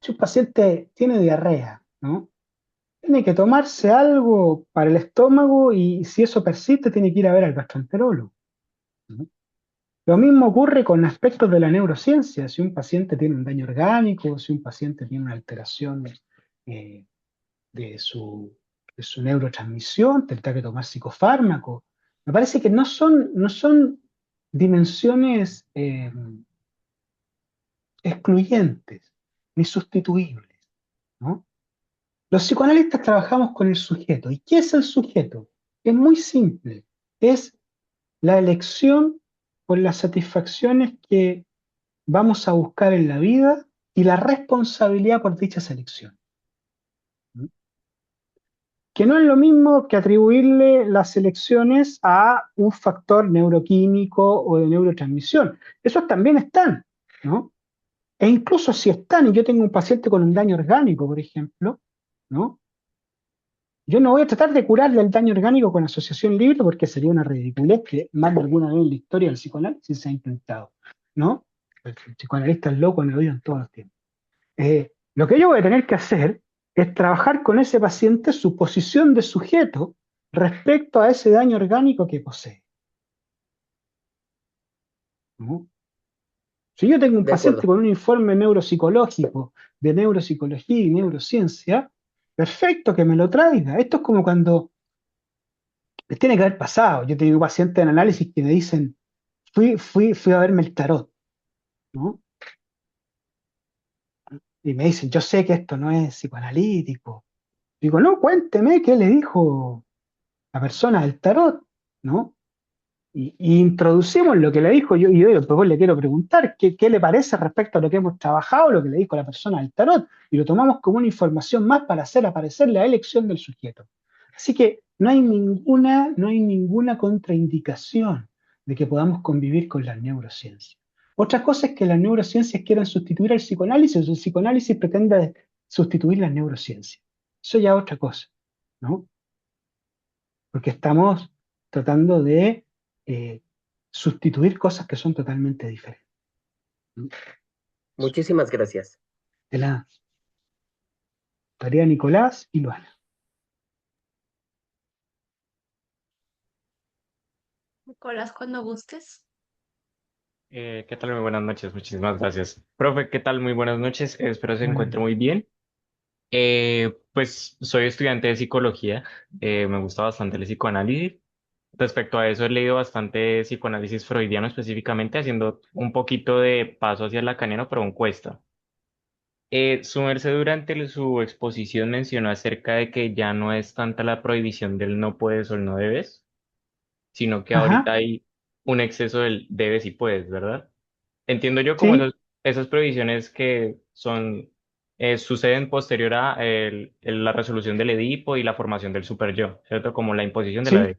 si un paciente tiene diarrea, ¿no? Tiene que tomarse algo para el estómago y si eso persiste tiene que ir a ver al gastroenterólogo, ¿no? Lo mismo ocurre con aspectos de la neurociencia. Si un paciente tiene un daño orgánico, si un paciente tiene una alteración eh, de su neurotransmisión, tendrá que tomar psicofármacos. Me parece que no son dimensiones excluyentes ni sustituibles, ¿no? Los psicoanalistas trabajamos con el sujeto. ¿Y qué es el sujeto? Es muy simple. Es la elección por las satisfacciones que vamos a buscar en la vida y la responsabilidad por dicha selección. que no es lo mismo que atribuirle las elecciones a un factor neuroquímico o de neurotransmisión. Esos también están, ¿no? E incluso si están, y yo tengo un paciente con un daño orgánico, por ejemplo, ¿no? Yo no voy a tratar de curarle el daño orgánico con asociación libre porque sería una ridiculez que más de alguna vez en la historia del psicoanálisis se ha intentado, ¿no? El psicoanalista es loco, me lo digo en todos los tiempos. Lo que yo voy a tener que hacer es trabajar con ese paciente su posición de sujeto respecto a ese daño orgánico que posee, ¿no? Si yo tengo un De paciente acuerdo. con un informe neuropsicológico de neuropsicología y neurociencia, perfecto que me lo traiga. Esto es como cuando les tiene que haber pasado. Yo tengo pacientes en análisis que me dicen, fui a verme el tarot, ¿no? Y me dicen, yo sé que esto no es psicoanalítico. Digo, no, cuénteme qué le dijo la persona del tarot, ¿no? Y introducimos lo que le dijo yo, y yo después le quiero preguntar qué le parece respecto a lo que hemos trabajado, lo que le dijo la persona del tarot, y lo tomamos como una información más para hacer aparecer la elección del sujeto. Así que no hay ninguna contraindicación de que podamos convivir con las neurociencias. Otra cosa es que las neurociencias quieran sustituir al psicoanálisis, o el psicoanálisis pretenda sustituir las neurociencias. Eso ya es otra cosa, ¿no? Porque estamos tratando de eh, sustituir cosas que son totalmente diferentes. Muchísimas gracias. De la tarea Nicolás y Luana. Nicolás, cuando gustes. ¿Qué tal? Muy buenas noches, muchísimas gracias. Profe, ¿qué tal? Muy buenas noches, espero se Bueno, encuentre muy bien. Pues soy estudiante de psicología, me gusta bastante el psicoanálisis. Respecto a eso, he leído bastante psicoanálisis freudiano específicamente, haciendo un poquito de paso hacia el lacaniano, pero aún cuesta. Su merced durante su exposición mencionó acerca de que ya no es tanta la prohibición del no puedes o el no debes, sino que ahorita ajá, hay un exceso del debes y puedes, ¿verdad? Entiendo yo como sí, esas prohibiciones que son, suceden posterior a la resolución del Edipo y la formación del superyo, ¿cierto? Como la imposición de la sí, ley.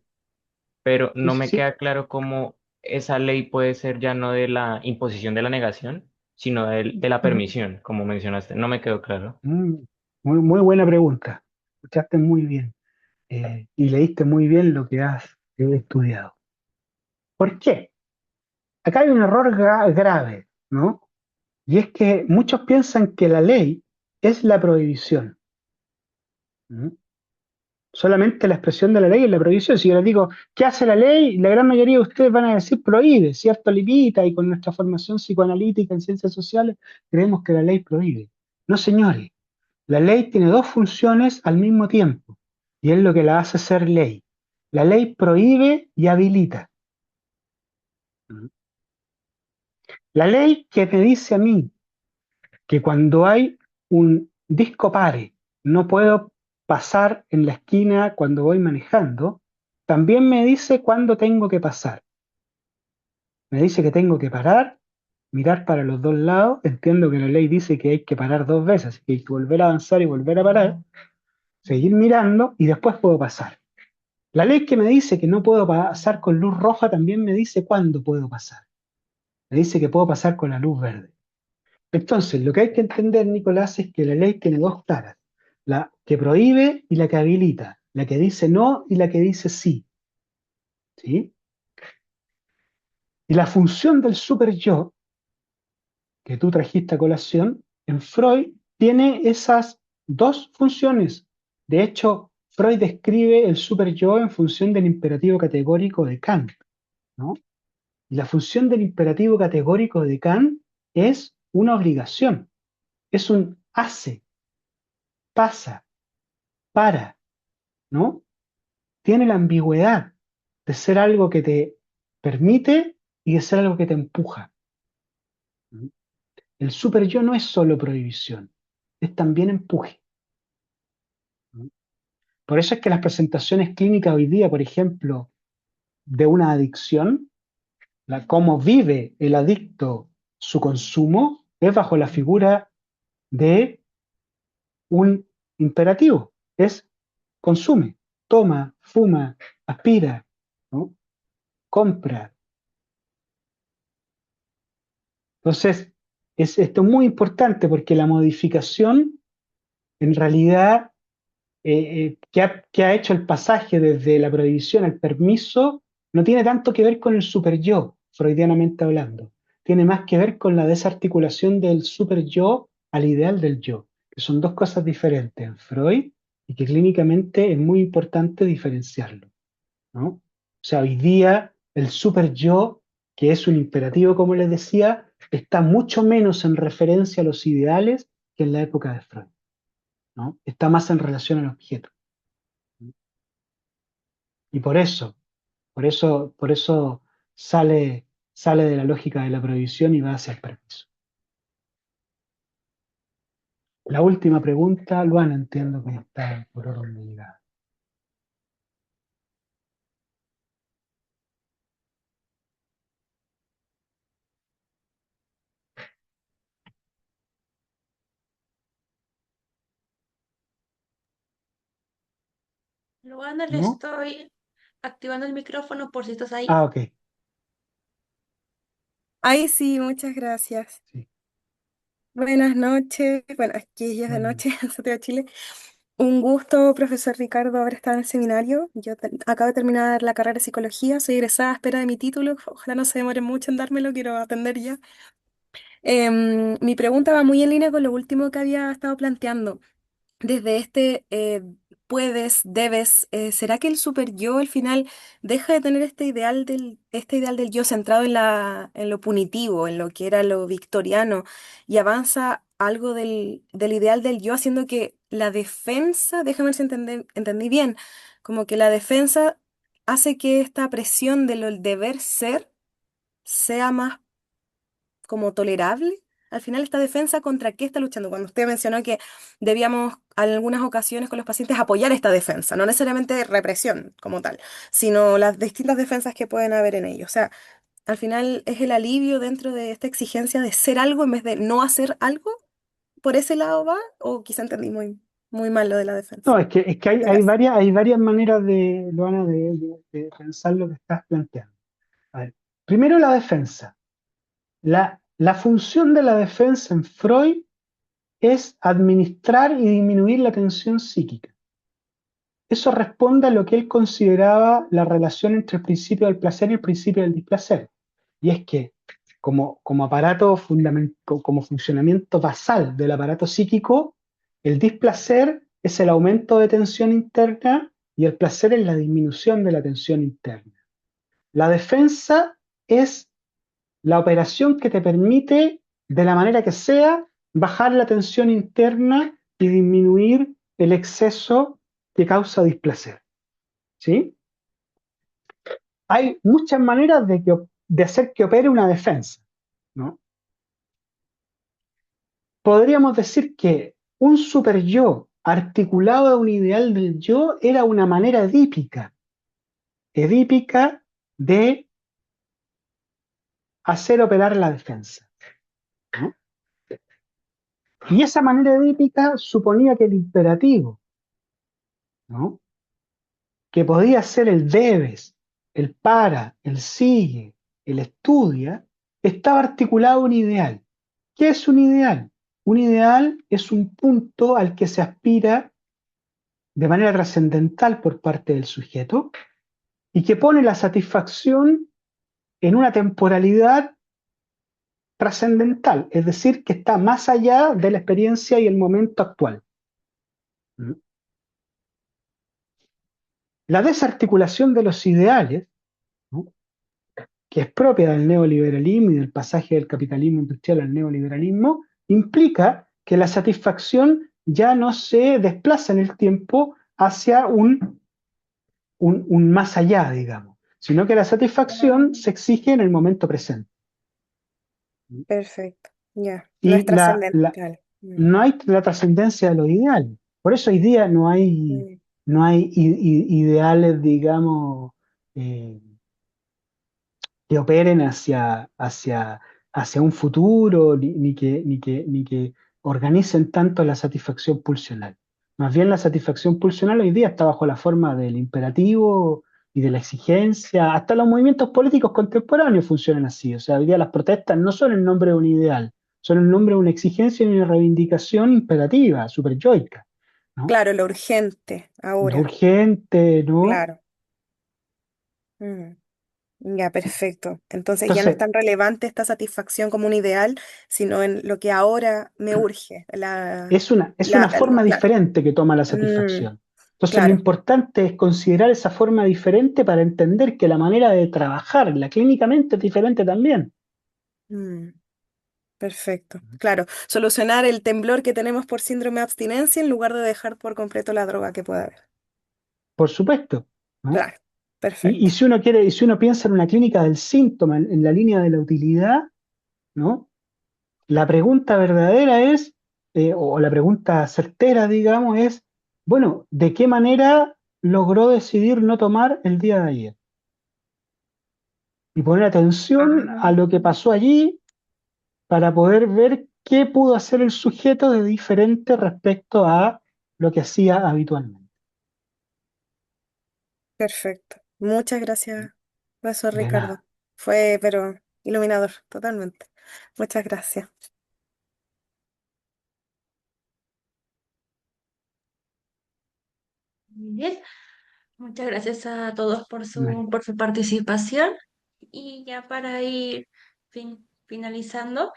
Pero sí, no sí, me sí. queda claro cómo esa ley puede ser ya no de la imposición de la negación, sino de la Mm, permisión, como mencionaste. No me quedó claro. muy, muy buena pregunta. Escuchaste muy bien y leíste muy bien lo que has estudiado. ¿Por qué? Acá hay un error grave, ¿no? Y es que muchos piensan que la ley es la prohibición. ¿No? Solamente la expresión de la ley es la prohibición. Si yo les digo, ¿qué hace la ley? La gran mayoría de ustedes van a decir prohíbe, ¿cierto? Limita, y con nuestra formación psicoanalítica en ciencias sociales creemos que la ley prohíbe. No, señores, la ley tiene dos funciones al mismo tiempo, y es lo que la hace ser ley. La ley prohíbe y habilita. La ley que me dice a mí que cuando hay un disco pare, no puedo pasar en la esquina cuando voy manejando, también me dice cuándo tengo que pasar. Me dice que tengo que parar, mirar para los dos lados. Entiendo que la ley dice que hay que parar dos veces, así que hay que volver a avanzar y volver a parar, seguir mirando y después puedo pasar. La ley que me dice que no puedo pasar con luz roja también me dice cuándo puedo pasar. Me dice que puedo pasar con la luz verde. Entonces, lo que hay que entender, Nicolás, es que la ley tiene dos caras, la que prohíbe y la que habilita, la que dice no y la que dice sí, ¿sí? Y la función del super yo, que tú trajiste a colación, en Freud tiene esas dos funciones. De hecho, Freud describe el super yo en función del imperativo categórico de Kant, ¿no? Y la función del imperativo categórico de Kant es una obligación, es un hace, pasa, para, ¿no? Tiene la ambigüedad de ser algo que te permite y de ser algo que te empuja. El super yo no es solo prohibición, es también empuje. Por eso es que las presentaciones clínicas hoy día, por ejemplo, de una adicción, cómo vive el adicto su consumo, es bajo la figura de un imperativo, es consume, toma, fuma, aspira, ¿no? Compra. Entonces, esto es muy importante porque la modificación, en realidad, que ha hecho el pasaje desde la prohibición al permiso, no tiene tanto que ver con el super yo, freudianamente hablando. Tiene más que ver con la desarticulación del super yo al ideal del yo, que son dos cosas diferentes en Freud y que clínicamente es muy importante diferenciarlo, ¿no? O sea, hoy día el super yo, que es un imperativo, como les decía, está mucho menos en referencia a los ideales que en la época de Freud, ¿no? Está más en relación al objeto. Y por eso sale de la lógica de la prohibición y va hacia el permiso. La última pregunta, Luana, entiendo que está por orden de llegada. Luana, le ¿No? estoy activando el micrófono por si estás ahí. Ah, ok. Ay, sí, muchas gracias. Sí. Buenas noches. Bueno, aquí ya es de Bueno, noche en Santiago de Chile. Un gusto, profesor Ricardo, haber estado en el seminario. Yo acabo de terminar la carrera de psicología, soy egresada a espera de mi título. Ojalá no se demore mucho en dármelo, quiero atender ya. Mi pregunta va muy en línea con lo último que había estado planteando. Desde puedes, debes, ¿será que el super yo al final deja de tener este ideal del yo centrado en lo punitivo, en lo que era lo victoriano, y avanza algo del ideal del yo, haciendo que la defensa, déjame ver si entendí bien, como que la defensa hace que esta presión del deber ser sea más como tolerable? Al final, esta defensa, ¿contra qué está luchando? Cuando usted mencionó que debíamos, en algunas ocasiones con los pacientes, apoyar esta defensa, no necesariamente represión como tal, sino las distintas defensas que pueden haber en ello. O sea, al final es el alivio dentro de esta exigencia de ser algo en vez de no hacer algo. ¿Por ese lado va? ¿O quizá entendí muy mal lo de la defensa? no, es que hay, Muchas hay gracias. varias, hay varias maneras Luana, de pensar lo que estás planteando. A ver, primero la defensa. La función de la defensa en Freud es administrar y disminuir la tensión psíquica. Eso responde a lo que él consideraba la relación entre el principio del placer y el principio del displacer. Y es que como aparato como funcionamiento basal del aparato psíquico, el displacer es el aumento de tensión interna y el placer es la disminución de la tensión interna. La defensa es la operación que te permite, de la manera que sea, bajar la tensión interna y disminuir el exceso que causa displacer. ¿Sí? Hay muchas maneras de hacer que opere una defensa, ¿no? Podríamos decir que un super yo articulado a un ideal del yo era una manera edípica de hacer operar la defensa, ¿no? Y esa manera edípica suponía que el imperativo, ¿no? Que podía ser el debes, el para, el sigue, el estudia, estaba articulado a un ideal. ¿Qué es un ideal? Un ideal es un punto al que se aspira de manera trascendental por parte del sujeto y que pone la satisfacción en una temporalidad trascendental, es decir, que está más allá de la experiencia y el momento actual. La desarticulación de los ideales, ¿no?, que es propia del neoliberalismo y del pasaje del capitalismo industrial al neoliberalismo, implica que la satisfacción ya no se desplaza en el tiempo hacia un más allá, digamos, sino que la satisfacción se exige en el momento presente. Perfecto. Ya, no es Y trascendental. no hay la trascendencia de los ideales. Por eso hoy día no hay, Mm. no hay ideales, digamos, eh, que operen hacia un futuro, ni que organicen tanto la satisfacción pulsional. Más bien la satisfacción pulsional hoy día está bajo la forma del imperativo y de la exigencia. Hasta los movimientos políticos contemporáneos funcionan así. O sea, hoy día las protestas no son el nombre de un ideal, son el nombre de una exigencia y una reivindicación imperativa, superyoica, ¿no? Claro, lo urgente Lo ahora. urgente, ¿no? Claro. Mm, ya, perfecto. Entonces ya no es Entonces, tan relevante esta satisfacción como un ideal, sino en lo que ahora me urge. es una forma Claro. diferente que toma la Mm, satisfacción. Entonces, lo claro. importante es considerar esa forma diferente para entender que la manera de trabajarla clínicamente es diferente también. Mm, perfecto. Claro. Solucionar el temblor que tenemos por síndrome de abstinencia en lugar de dejar por completo la droga que pueda haber. Por supuesto, ¿no? Claro. Y Perfecto. si uno quiere, y si uno piensa en una clínica del síntoma, en la línea de la utilidad, ¿no? La pregunta verdadera es, o la pregunta certera, digamos, es, bueno, ¿de qué manera logró decidir no tomar el día de ayer? Y poner atención a Ah, lo que pasó allí para poder ver qué pudo hacer el sujeto de diferente respecto a lo que hacía habitualmente. perfecto. Muchas gracias, profesor De Ricardo. nada. Fue, pero iluminador, totalmente. Muchas gracias. Muy bien. Muchas gracias a todos por Vale. su participación. Y ya para ir finalizando,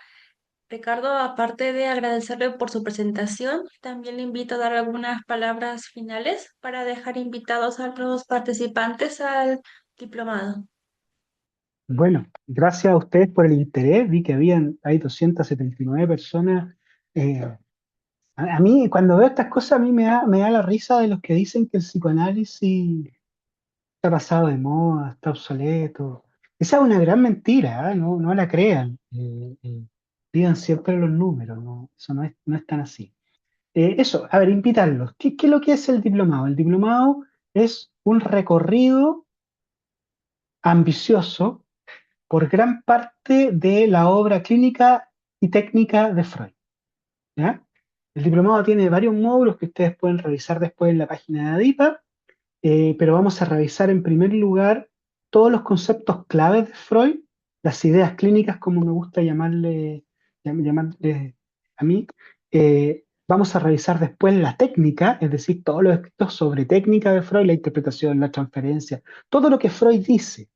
Ricardo, aparte de agradecerle por su presentación, también le invito a dar algunas palabras finales para dejar invitados a los participantes al diplomado. Bueno, gracias a ustedes por el interés. Vi que hay 279 personas. Eh, a mí, cuando veo estas cosas, a mí me da la risa de los que dicen que el psicoanálisis está pasado de moda, está obsoleto. Esa es una gran mentira, ¿eh? No la crean. Digan siempre los números, ¿no? Eso no es tan así. Eso, a ver, invitarlos. ¿Qué es lo que es el diplomado? El diplomado es un recorrido ambicioso por gran parte de la obra clínica y técnica de Freud, ¿ya? El diplomado tiene varios módulos que ustedes pueden revisar después en la página de ADIPA, pero vamos a revisar en primer lugar todos los conceptos claves de Freud, las ideas clínicas, como me gusta llamarle a mí. Vamos a revisar después la técnica, es decir, todos los escritos sobre técnica de Freud, la interpretación, la transferencia, todo lo que Freud dice.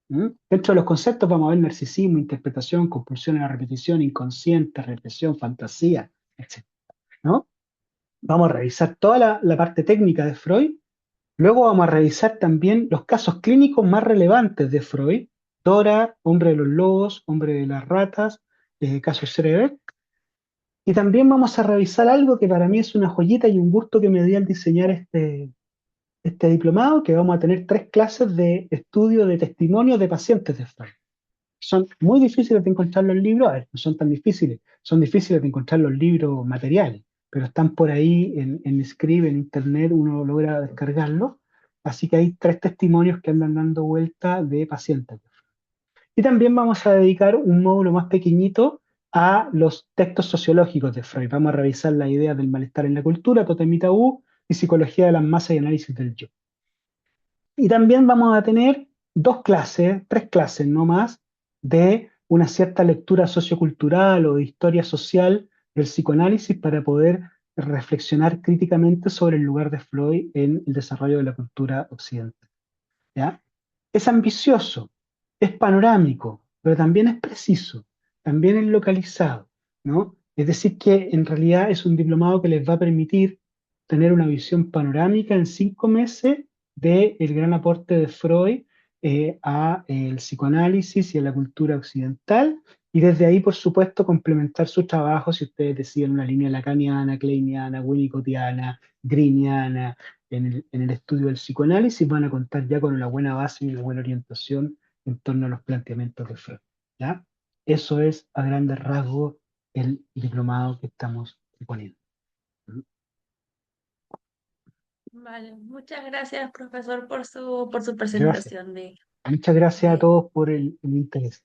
¿Mm? Dentro de los conceptos vamos a ver narcisismo, interpretación, compulsión a la repetición, inconsciente, represión, fantasía, etc. ¿No? Vamos a revisar toda la parte técnica de Freud. Luego vamos a revisar también los casos clínicos más relevantes de Freud. Dora, hombre de los lobos, hombre de las ratas, caso Schreber. Y también vamos a revisar algo que para mí es una joyita y un gusto que me dio al diseñar este diplomado, que vamos a tener 3 clases de estudio de testimonios de pacientes de Freud. Son muy difíciles de encontrar los libros, a ver, no son tan difíciles, son difíciles de encontrar los libros materiales, pero están por ahí en Scribe, en internet, uno logra descargarlos. Así que hay 3 testimonios que andan dando vuelta de pacientes. Y también vamos a dedicar un módulo más pequeñito a los textos sociológicos de Freud. Vamos a revisar las ideas del malestar en la cultura, Totem y Tabú, y psicología de las masas y análisis del yo. Y también vamos a tener 2 clases, 3 clases no más, de una cierta lectura sociocultural o de historia social del psicoanálisis para poder reflexionar críticamente sobre el lugar de Freud en el desarrollo de la cultura occidental. ¿Ya? Es ambicioso, es panorámico, pero también es preciso, también es localizado, ¿no? Es decir, que en realidad es un diplomado que les va a permitir tener una visión panorámica en 5 meses del gran aporte de Freud a el psicoanálisis y a la cultura occidental, y desde ahí, por supuesto, complementar su trabajo si ustedes deciden una línea lacaniana, kleiniana, winnicottiana, greeniana, en el estudio del psicoanálisis, van a contar ya con una buena base y una buena orientación en torno a los planteamientos de Freud, ¿ya? Eso es a grandes rasgos el diplomado que estamos proponiendo. Vale, muchas gracias, profesor, por su Gracias. presentación Muchas gracias a de todos por el interés.